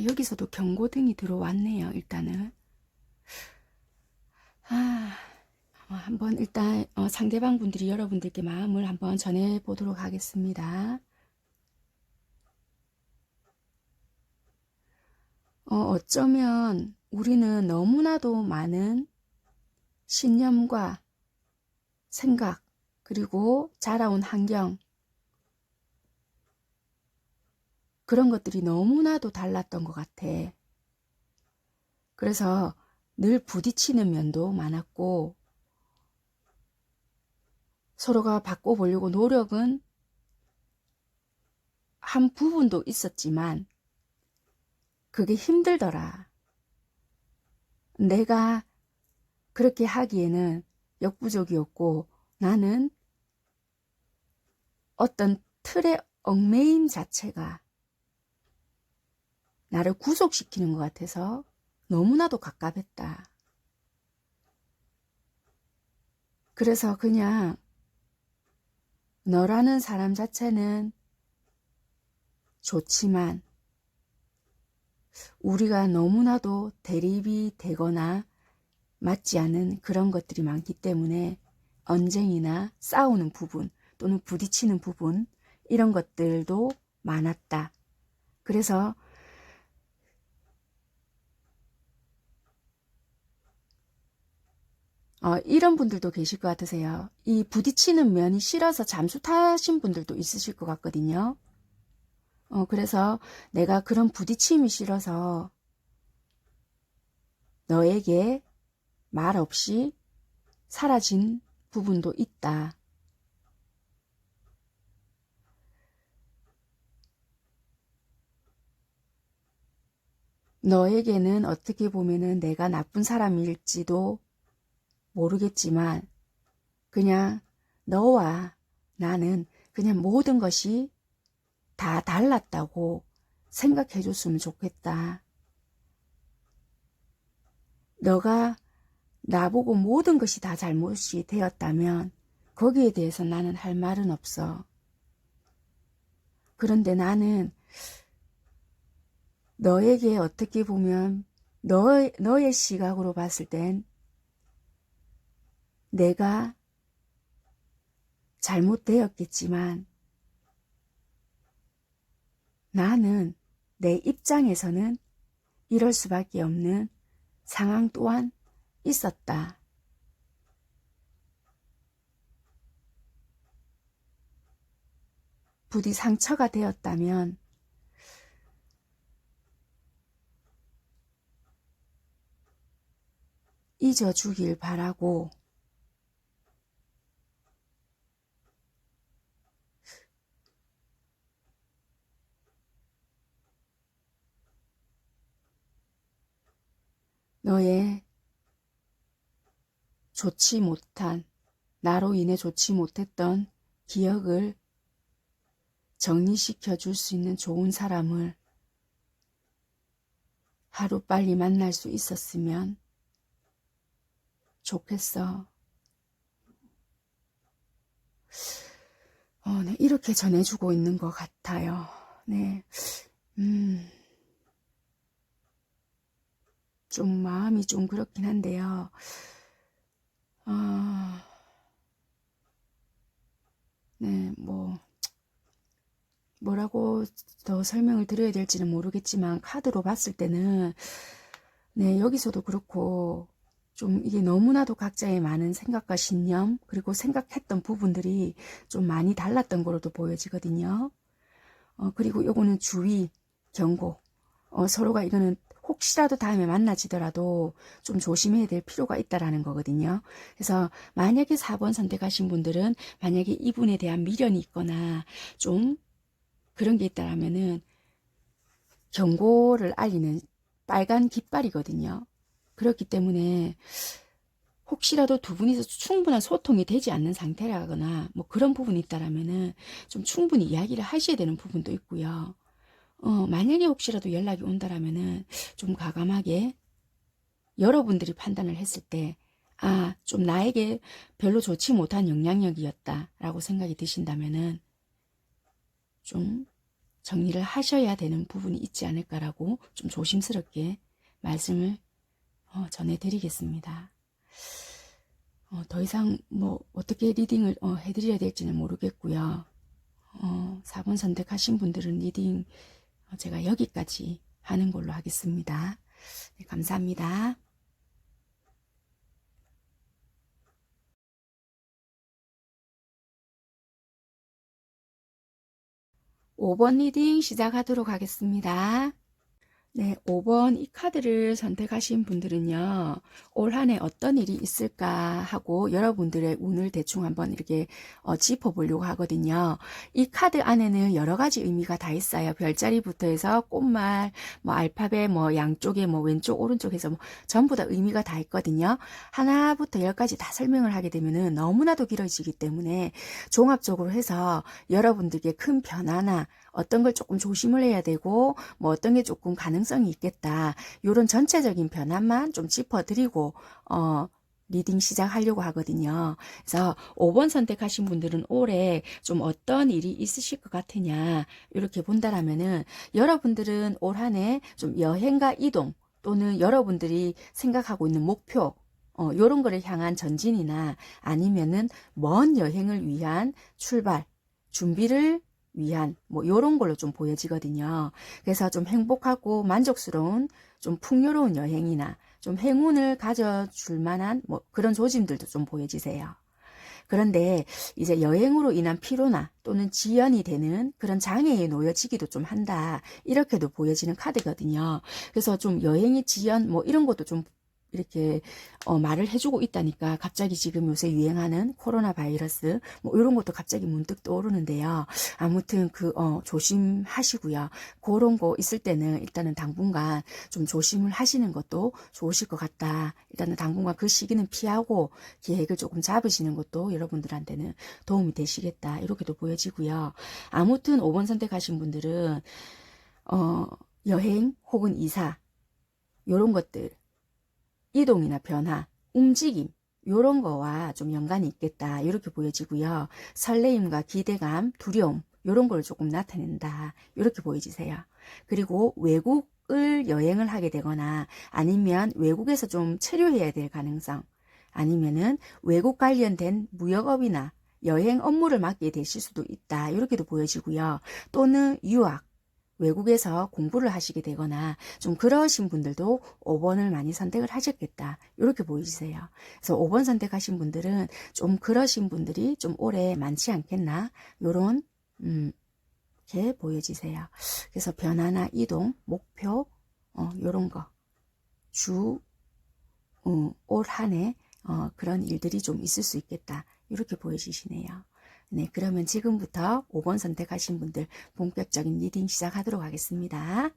여기서도 경고등이 들어왔네요. 일단은. 한번 일단 상대방 분들이 여러분들께 마음을 한번 전해 보도록 하겠습니다. 어쩌면 우리는 너무나도 많은 신념과 생각, 그리고 자라온 환경, 그런 것들이 너무나도 달랐던 것 같아. 그래서 늘 부딪히는 면도 많았고, 서로가 바꿔보려고 노력은 한 부분도 있었지만, 그게 힘들더라. 내가 그렇게 하기에는 역부족이었고, 나는 어떤 틀의 얽매임 자체가 나를 구속시키는 것 같아서 너무나도 갑갑했다. 그래서 그냥 너라는 사람 자체는 좋지만 우리가 너무나도 대립이 되거나 맞지 않은 그런 것들이 많기 때문에 언쟁이나 싸우는 부분 또는 부딪히는 부분, 이런 것들도 많았다. 그래서 이런 분들도 계실 것 같으세요. 이 부딪히는 면이 싫어서 잠수 타신 분들도 있으실 것 같거든요. 그래서 내가 그런 부딪힘이 싫어서 너에게 말 없이 사라진 부분도 있다. 너에게는 어떻게 보면은 내가 나쁜 사람일지도 모르겠지만 그냥 너와 나는 그냥 모든 것이 다 달랐다고 생각해 줬으면 좋겠다. 너가 나보고 모든 것이 다 잘못이 되었다면 거기에 대해서 나는 할 말은 없어. 그런데 나는 너에게 어떻게 보면 너의 시각으로 봤을 땐 내가 잘못되었겠지만 나는 내 입장에서는 이럴 수밖에 없는 상황 또한 있었다. 부디 상처가 되었다면 잊어주길 바라고, 너의 좋지 못한, 나로 인해 좋지 못했던 기억을 정리시켜 줄 수 있는 좋은 사람을 하루빨리 만날 수 있었으면 좋겠어. 네, 이렇게 전해주고 있는 것 같아요. 네, 좀 마음이 좀 그렇긴 한데요. 네, 뭐라고 더 설명을 드려야 될지는 모르겠지만 카드로 봤을 때는 네, 여기서도 그렇고 좀 이게 너무나도 각자의 많은 생각과 신념 그리고 생각했던 부분들이 좀 많이 달랐던 거로도 보여지거든요. 그리고 요거는 주의, 경고. 서로가 이거는 혹시라도 다음에 만나지더라도 좀 조심해야 될 필요가 있다라는 거거든요. 그래서 만약에 4번 선택하신 분들은 만약에 이분에 대한 미련이 있거나 좀 그런 게 있다라면은 경고를 알리는 빨간 깃발이거든요. 그렇기 때문에 혹시라도 두 분이서 충분한 소통이 되지 않는 상태라거나 뭐 그런 부분이 있다라면은 좀 충분히 이야기를 하셔야 되는 부분도 있고요. 만약에 혹시라도 연락이 온다라면은 좀 과감하게 여러분들이 판단을 했을 때 아, 좀 나에게 별로 좋지 못한 영향력이었다라고 생각이 드신다면은 좀 정리를 하셔야 되는 부분이 있지 않을까라고 좀 조심스럽게 말씀을 전해드리겠습니다. 더 이상 뭐 어떻게 리딩을 해드려야 될지는 모르겠고요. 4번 선택하신 분들은 리딩 제가 여기까지 하는 걸로 하겠습니다. 네, 감사합니다. 5번 리딩 시작하도록 하겠습니다. 네, 5번 이 카드를 선택하신 분들은요, 올 한 해 어떤 일이 있을까 하고 여러분들의 운을 대충 한번 이렇게 짚어보려고 하거든요. 이 카드 안에는 여러 가지 의미가 다 있어요. 별자리부터 해서 꽃말, 뭐 알파벳, 뭐 양쪽에 뭐 왼쪽, 오른쪽에서 뭐 전부 다 의미가 다 있거든요. 하나부터 열까지 다 설명을 하게 되면은 너무나도 길어지기 때문에 종합적으로 해서 여러분들께 큰 변화나 어떤 걸 조금 조심을 해야 되고 뭐 어떤 게 조금 가능성이 있겠다. 이런 전체적인 변화만 좀 짚어드리고 리딩 시작하려고 하거든요. 그래서 5번 선택하신 분들은 올해 좀 어떤 일이 있으실 것 같으냐 이렇게 본다라면은 여러분들은 올 한 해 좀 여행과 이동 또는 여러분들이 생각하고 있는 목표 요런 거를 향한 전진이나 아니면은 먼 여행을 위한 출발 준비를 위한 뭐 요런 걸로 좀 보여지거든요. 그래서 좀 행복하고 만족스러운 좀 풍요로운 여행이나 좀 행운을 가져줄 만한 뭐 그런 조짐들도 좀 보여지세요. 그런데 이제 여행으로 인한 피로나 또는 지연이 되는 그런 장애에 놓여지기도 좀 한다. 이렇게도 보여지는 카드거든요. 그래서 좀 여행이 지연 뭐 이런 것도 좀 이렇게 말을 해주고 있다니까 갑자기 지금 요새 유행하는 코로나 바이러스 뭐 이런 것도 갑자기 문득 떠오르는데요. 아무튼 조심하시고요. 그런 거 있을 때는 일단은 당분간 좀 조심을 하시는 것도 좋으실 것 같다. 일단은 당분간 그 시기는 피하고 계획을 조금 잡으시는 것도 여러분들한테는 도움이 되시겠다. 이렇게도 보여지고요. 아무튼 5번 선택하신 분들은 여행 혹은 이사 이런 것들 이동이나 변화, 움직임 요런 거와 좀 연관이 있겠다 이렇게 보여지고요. 설레임과 기대감, 두려움 요런 걸 조금 나타낸다 이렇게 보여지세요. 그리고 외국을 여행을 하게 되거나 아니면 외국에서 좀 체류해야 될 가능성 아니면은 외국 관련된 무역업이나 여행 업무를 맡게 되실 수도 있다 이렇게도 보여지고요. 또는 유학 외국에서 공부를 하시게 되거나 좀 그러신 분들도 5번을 많이 선택을 하셨겠다. 이렇게 보이세요. 그래서 5번 선택하신 분들은 좀 그러신 분들이 좀 올해 많지 않겠나? 요런 게 보여지세요. 그래서 변화나 이동, 목표 요런 거. 올 한 해 그런 일들이 좀 있을 수 있겠다. 이렇게 보여지시네요. 네, 그러면 지금부터 5번 선택하신 분들 본격적인 리딩 시작하도록 하겠습니다.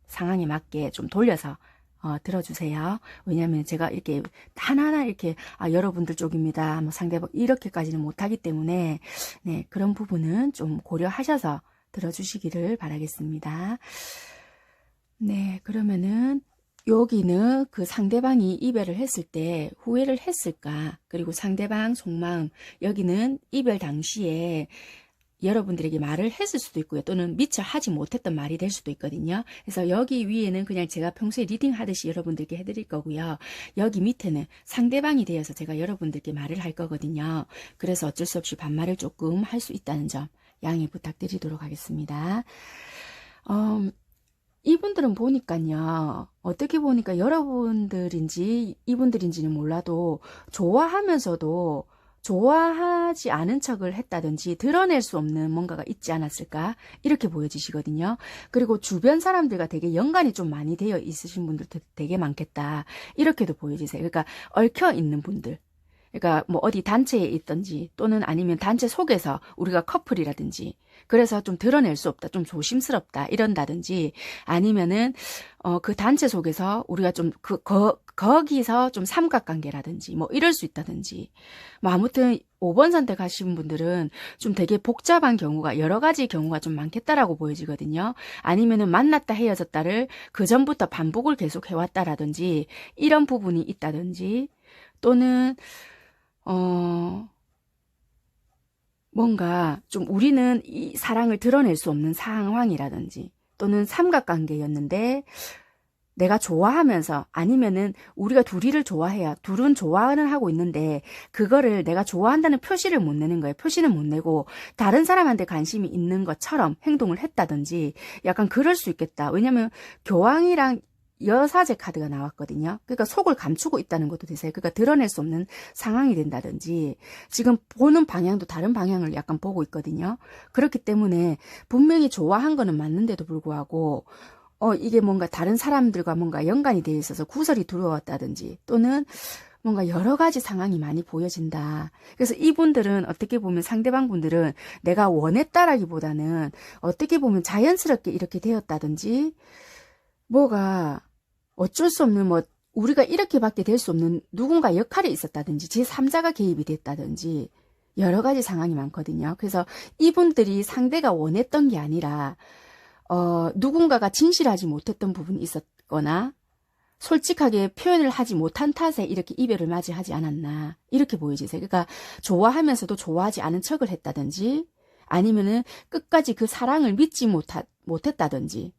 상황에 맞게 좀 돌려서 들어주세요. 왜냐하면 제가 이렇게 하나하나 이렇게 여러분들 쪽입니다. 뭐 상대방 이렇게까지는 못하기 때문에 네, 그런 부분은 좀 고려하셔서 들어주시기를 바라겠습니다. 네, 그러면은 여기는 그 상대방이 이별을 했을 때 후회를 했을까? 그리고 상대방 속마음 여기는 이별 당시에 여러분들에게 말을 했을 수도 있고요. 또는 미처 하지 못했던 말이 될 수도 있거든요. 그래서 여기 위에는 그냥 제가 평소에 리딩 하듯이 여러분들께 해드릴 거고요. 여기 밑에는 상대방이 되어서 제가 여러분들께 말을 할 거거든요. 그래서 어쩔 수 없이 반말을 조금 할 수 있다는 점 양해 부탁드리도록 하겠습니다. 이분들은 보니까요. 어떻게 보니까 여러분들인지 이분들인지는 몰라도 좋아하면서도 좋아하지 않은 척을 했다든지 드러낼 수 없는 뭔가가 있지 않았을까 이렇게 보여지시거든요. 그리고 주변 사람들과 되게 연관이 좀 많이 되어 있으신 분들도 되게 많겠다 이렇게도 보여지세요. 그러니까 얽혀 있는 분들 그러니까 뭐 어디 단체에 있든지 또는 아니면 단체 속에서 우리가 커플이라든지 그래서 좀 드러낼 수 없다, 좀 조심스럽다 이런다든지 아니면은 그 단체 속에서 우리가 좀 거기서 좀 삼각관계라든지 뭐 이럴 수 있다든지 뭐 아무튼 5번 선택하신 분들은 좀 되게 복잡한 경우가 여러 가지 경우가 좀 많겠다라고 보여지거든요. 아니면은 만났다 헤어졌다를 그 전부터 반복을 계속 해왔다라든지 이런 부분이 있다든지 또는 뭔가 좀 우리는 이 사랑을 드러낼 수 없는 상황이라든지 또는 삼각관계였는데 내가 좋아하면서 아니면은 우리가 둘이를 좋아해야 둘은 좋아는 하고 있는데 그거를 내가 좋아한다는 표시를 못 내는 거예요. 표시는 못 내고 다른 사람한테 관심이 있는 것처럼 행동을 했다든지 약간 그럴 수 있겠다. 왜냐면 교황이랑 여사제 카드가 나왔거든요. 그러니까 속을 감추고 있다는 것도 되세요. 그러니까 드러낼 수 없는 상황이 된다든지 지금 보는 방향도 다른 방향을 약간 보고 있거든요. 그렇기 때문에 분명히 좋아한 거는 맞는데도 불구하고 이게 뭔가 다른 사람들과 뭔가 연관이 되어 있어서 구설이 두려웠다든지 또는 뭔가 여러 가지 상황이 많이 보여진다. 그래서 이분들은 어떻게 보면 상대방 분들은 내가 원했다라기보다는 어떻게 보면 자연스럽게 이렇게 되었다든지 뭐가 어쩔 수 없는 뭐 우리가 이렇게밖에 될 수 없는 누군가 역할이 있었다든지 제3자가 개입이 됐다든지 여러 가지 상황이 많거든요. 그래서 이분들이 상대가 원했던 게 아니라 누군가가 진실하지 못했던 부분이 있었거나 솔직하게 표현을 하지 못한 탓에 이렇게 이별을 맞이하지 않았나 이렇게 보여지세요. 그러니까 좋아하면서도 좋아하지 않은 척을 했다든지 아니면은 끝까지 그 사랑을 믿지 못했다든지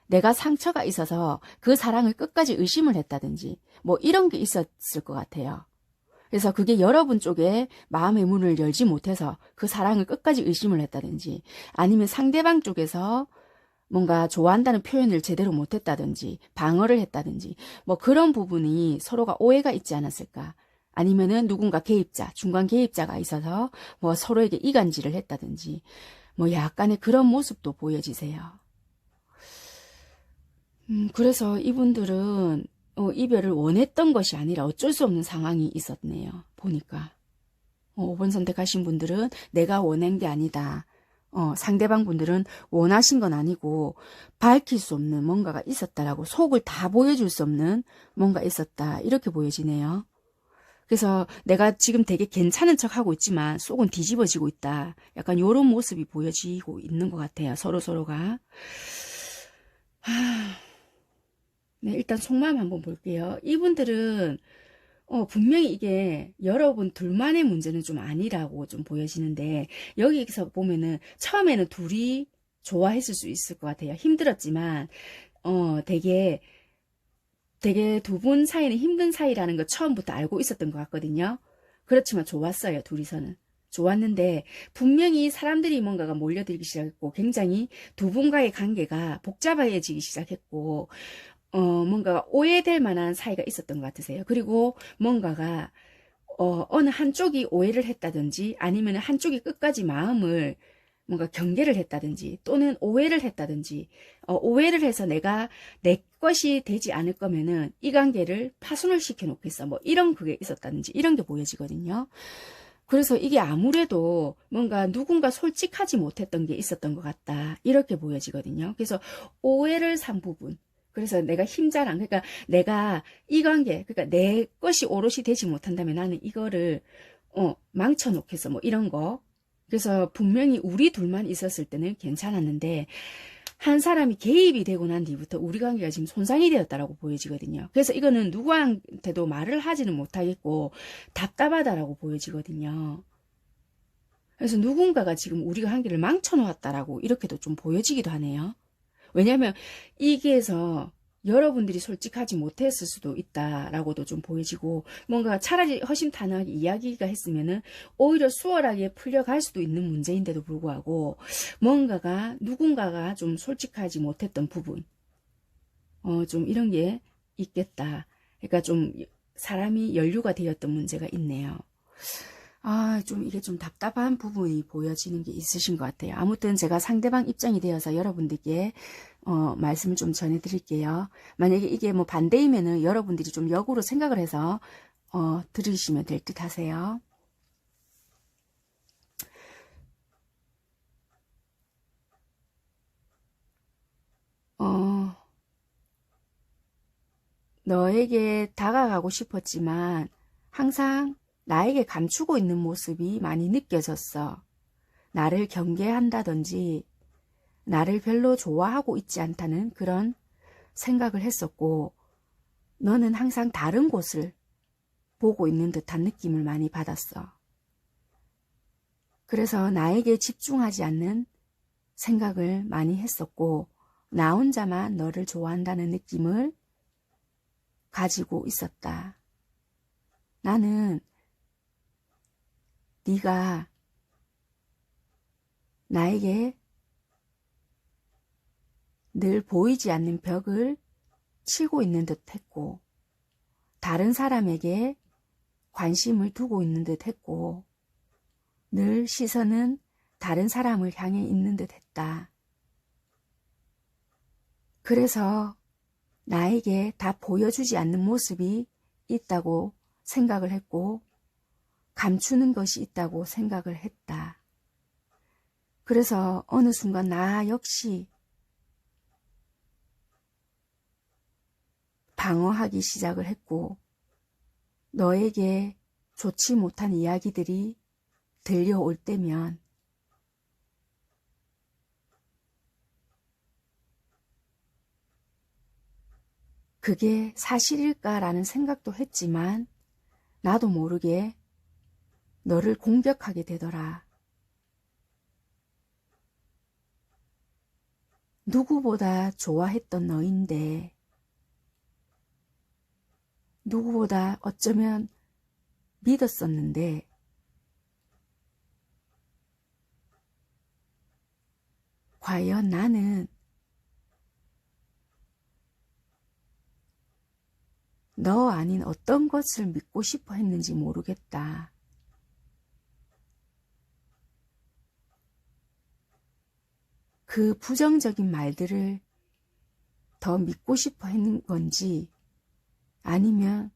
내가 상처가 있어서 그 사랑을 끝까지 의심을 했다든지 뭐 이런 게 있었을 것 같아요. 그래서 그게 여러분 쪽에 마음의 문을 열지 못해서 그 사랑을 끝까지 의심을 했다든지 아니면 상대방 쪽에서 뭔가 좋아한다는 표현을 제대로 못했다든지 방어를 했다든지 뭐 그런 부분이 서로가 오해가 있지 않았을까. 아니면은 누군가 개입자, 중간 개입자가 있어서 뭐 서로에게 이간질을 했다든지 뭐 약간의 그런 모습도 보여지세요. 그래서 이분들은 이별을 원했던 것이 아니라 어쩔 수 없는 상황이 있었네요. 보니까 5번 선택하신 분들은 내가 원한 게 아니다. 상대방 분들은 원하신 건 아니고 밝힐 수 없는 뭔가가 있었다라고 속을 다 보여줄 수 없는 뭔가 있었다. 이렇게 보여지네요. 그래서 내가 지금 되게 괜찮은 척하고 있지만 속은 뒤집어지고 있다. 약간 이런 모습이 보여지고 있는 것 같아요. 서로가. 네, 일단 속마음 한번 볼게요. 이분들은 분명히 이게 여러분 둘만의 문제는 좀 아니라고 좀 보여지는데 여기서 보면은 처음에는 둘이 좋아했을 수 있을 것 같아요. 힘들었지만 되게 두 분 사이는 힘든 사이라는 거 처음부터 알고 있었던 것 같거든요. 그렇지만 좋았어요. 둘이서는. 좋았는데 분명히 사람들이 뭔가가 몰려들기 시작했고 굉장히 두 분과의 관계가 복잡해지기 시작했고 뭔가 오해될 만한 사이가 있었던 것 같으세요. 그리고 뭔가가 어느 한쪽이 오해를 했다든지 아니면 한쪽이 끝까지 마음을 뭔가 경계를 했다든지 또는 오해를 했다든지 오해를 해서 내가 내 것이 되지 않을 거면은 이 관계를 파손을 시켜 놓겠어 뭐 이런 그게 있었다든지 이런 게 보여지거든요. 그래서 이게 아무래도 뭔가 누군가 솔직하지 못했던 게 있었던 것 같다 이렇게 보여지거든요. 그래서 오해를 산 부분 그래서 내가 힘자랑 그러니까 내가 이 관계 그러니까 내 것이 오롯이 되지 못한다면 나는 이거를 망쳐 놓겠어 뭐 이런 거. 그래서 분명히 우리 둘만 있었을 때는 괜찮았는데 한 사람이 개입이 되고 난 뒤부터 우리 관계가 지금 손상이 되었다라고 보여지거든요. 그래서 이거는 누구한테도 말을 하지는 못하겠고 답답하다라고 보여지거든요. 그래서 누군가가 지금 우리가 관계를 망쳐 놓았다라고 이렇게도 좀 보여지기도 하네요. 왜냐하면 이게서 여러분들이 솔직하지 못했을 수도 있다라고도 좀 보여지고 뭔가 차라리 허심탄회하게 이야기가 했으면은 오히려 수월하게 풀려갈 수도 있는 문제인데도 불구하고 뭔가가 누군가가 좀 솔직하지 못했던 부분 좀 이런 게 있겠다. 그러니까 좀 사람이 연루가 되었던 문제가 있네요. 좀 이게 좀 답답한 부분이 보여지는 게 있으신 것 같아요. 아무튼 제가 상대방 입장이 되어서 여러분들께 말씀을 좀 전해드릴게요. 만약에 이게 뭐 반대이면은 여러분들이 좀 역으로 생각을 해서 들으시면 될 듯 하세요. 너에게 다가가고 싶었지만 항상 나에게 감추고 있는 모습이 많이 느껴졌어. 나를 경계한다든지 나를 별로 좋아하고 있지 않다는 그런 생각을 했었고, 너는 항상 다른 곳을 보고 있는 듯한 느낌을 많이 받았어. 그래서 나에게 집중하지 않는 생각을 많이 했었고, 나 혼자만 너를 좋아한다는 느낌을 가지고 있었다. 나는 네가 나에게 늘 보이지 않는 벽을 치고 있는 듯 했고, 다른 사람에게 관심을 두고 있는 듯 했고, 늘 시선은 다른 사람을 향해 있는 듯 했다. 그래서 나에게 다 보여주지 않는 모습이 있다고 생각을 했고, 감추는 것이 있다고 생각을 했다. 그래서 어느 순간 나 역시 방어하기 시작을 했고, 너에게 좋지 못한 이야기들이 들려올 때면 그게 사실일까라는 생각도 했지만 나도 모르게 너를 공격하게 되더라. 누구보다 좋아했던 너인데, 누구보다 어쩌면 믿었었는데, 과연 나는 너 아닌 어떤 것을 믿고 싶어 했는지 모르겠다. 그 부정적인 말들을 더 믿고 싶어 했는 건지, 아니면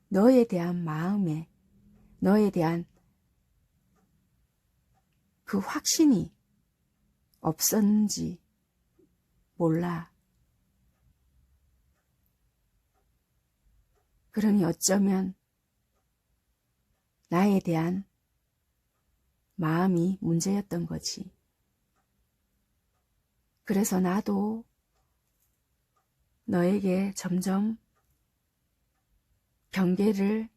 너에 대한 마음에, 너에 대한 그 확신이 없었는지 몰라. 그러니 어쩌면 나에 대한 마음이 문제였던 거지. 그래서 나도 너에게 점점 경계를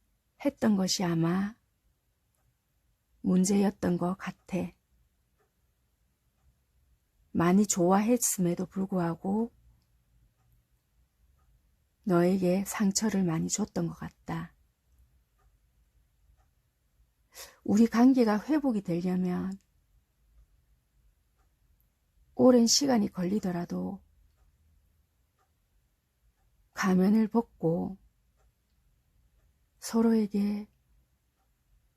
했던 것이 아마 문제였던 것 같아. 많이 좋아했음에도 불구하고 너에게 상처를 많이 줬던 것 같다. 우리 관계가 회복이 되려면 오랜 시간이 걸리더라도 가면을 벗고 서로에게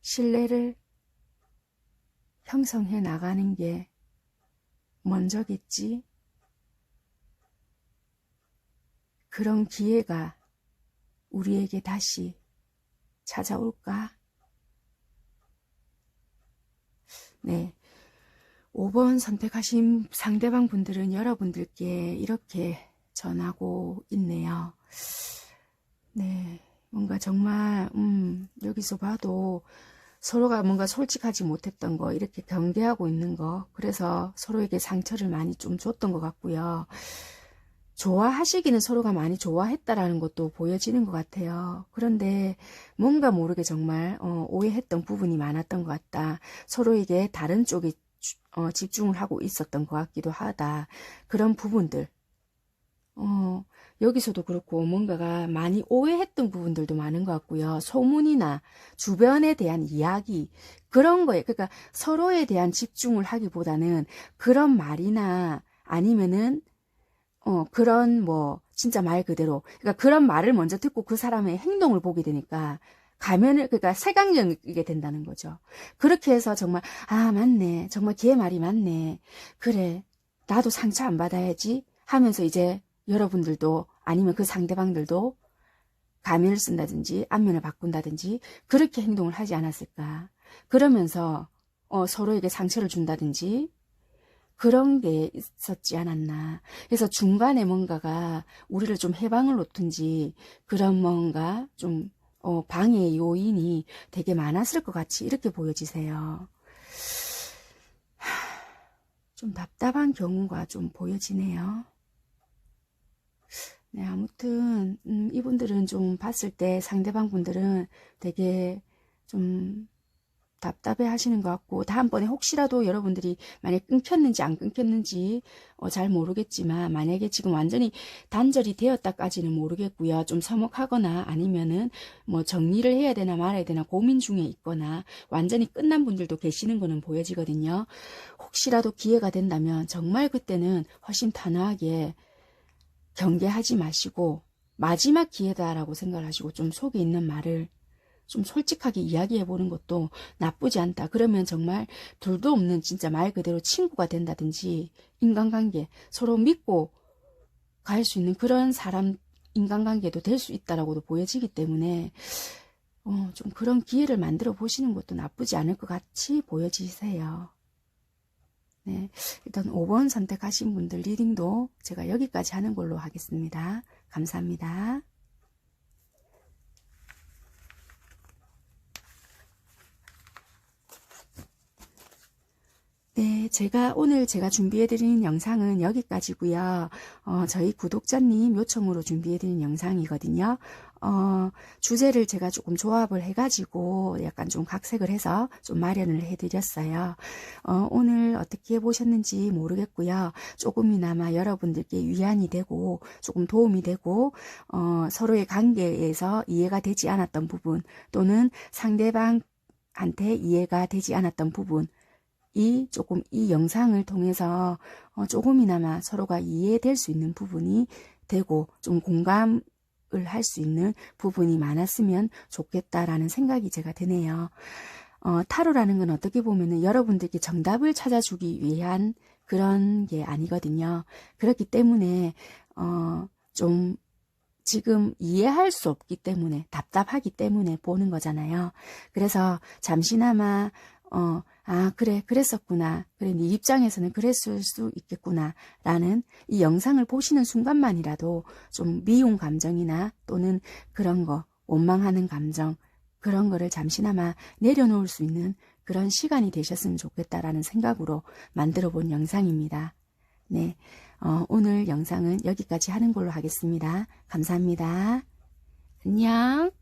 신뢰를 형성해 나가는 게 먼저겠지. 그런 기회가 우리에게 다시 찾아올까? 네. 5번 선택하신 상대방 분들은 여러분들께 이렇게 전하고 있네요. 네. 뭔가 정말, 여기서 봐도 서로가 뭔가 솔직하지 못했던 거, 이렇게 경계하고 있는 거, 그래서 서로에게 상처를 많이 좀 줬던 것 같고요. 좋아하시기는 서로가 많이 좋아했다라는 것도 보여지는 것 같아요. 그런데 뭔가 모르게 정말 오해했던 부분이 많았던 것 같다. 서로에게 다른 쪽에 집중을 하고 있었던 것 같기도 하다. 그런 부분들. 여기서도 그렇고 뭔가가 많이 오해했던 부분들도 많은 것 같고요. 소문이나 주변에 대한 이야기, 그런 거에, 그러니까 서로에 대한 집중을 하기보다는 그런 말이나 아니면은 그런 진짜 말 그대로, 그러니까 그런 말을 먼저 듣고 그 사람의 행동을 보게 되니까 그러니까 색안경이게 된다는 거죠. 그렇게 해서 정말, 아, 맞네. 정말 걔 말이 맞네. 그래. 나도 상처 안 받아야지 하면서 이제 여러분들도 아니면 그 상대방들도 가면을 쓴다든지 안면을 바꾼다든지 그렇게 행동을 하지 않았을까. 그러면서 서로에게 상처를 준다든지 그런 게 있었지 않았나. 그래서 중간에 뭔가가 우리를 좀 해방을 놓든지 그런 뭔가 좀 방해 요인이 되게 많았을 것 같이 이렇게 보여지세요. 좀 답답한 경우가 좀 보여지네요. 네, 아무튼 이분들은 좀 봤을 때 상대방 분들은 되게 좀 답답해 하시는 것 같고, 다음번에 혹시라도 여러분들이 만약에 끊겼는지 안 끊겼는지 잘 모르겠지만, 만약에 지금 완전히 단절이 되었다까지는 모르겠고요. 좀 서먹하거나 아니면은 뭐 정리를 해야 되나 말아야 되나 고민 중에 있거나 완전히 끝난 분들도 계시는 거는 보여지거든요. 혹시라도 기회가 된다면 정말 그때는 훨씬 단호하게 경계하지 마시고 마지막 기회다라고 생각을 하시고 좀 속에 있는 말을 좀 솔직하게 이야기해 보는 것도 나쁘지 않다. 그러면 정말 둘도 없는 진짜 말 그대로 친구가 된다든지 인간관계 서로 믿고 갈 수 있는 그런 사람 인간관계도 될 수 있다라고도 보여지기 때문에 좀 그런 기회를 만들어 보시는 것도 나쁘지 않을 것 같이 보여지세요. 네, 일단 5번 선택하신 분들 리딩도 제가 여기까지 하는 걸로 하겠습니다. 감사합니다. 네, 오늘 제가 준비해드리는 영상은 여기까지고요. 저희 구독자님 요청으로 준비해드린 영상이거든요. 주제를 제가 조금 조합을 해가지고 약간 좀 각색을 해서 좀 마련을 해드렸어요. 오늘 어떻게 해보셨는지 모르겠고요. 조금이나마 여러분들께 위안이 되고 조금 도움이 되고 서로의 관계에서 이해가 되지 않았던 부분 또는 상대방한테 이해가 되지 않았던 부분 이 영상을 통해서 조금이나마 서로가 이해될 수 있는 부분이 되고 좀 공감을 할 수 있는 부분이 많았으면 좋겠다라는 생각이 제가 드네요. 타로라는 건 어떻게 보면은 여러분들께 정답을 찾아주기 위한 그런 게 아니거든요. 그렇기 때문에 좀 지금 이해할 수 없기 때문에 답답하기 때문에 보는 거잖아요. 그래서 잠시나마 그래, 그랬었구나. 그래, 네 입장에서는 그랬을 수 있겠구나. 라는 이 영상을 보시는 순간만이라도 좀 미운 감정이나 또는 그런 거, 원망하는 감정, 그런 거를 잠시나마 내려놓을 수 있는 그런 시간이 되셨으면 좋겠다라는 생각으로 만들어 본 영상입니다. 네, 오늘 영상은 여기까지 하는 걸로 하겠습니다. 감사합니다. 안녕.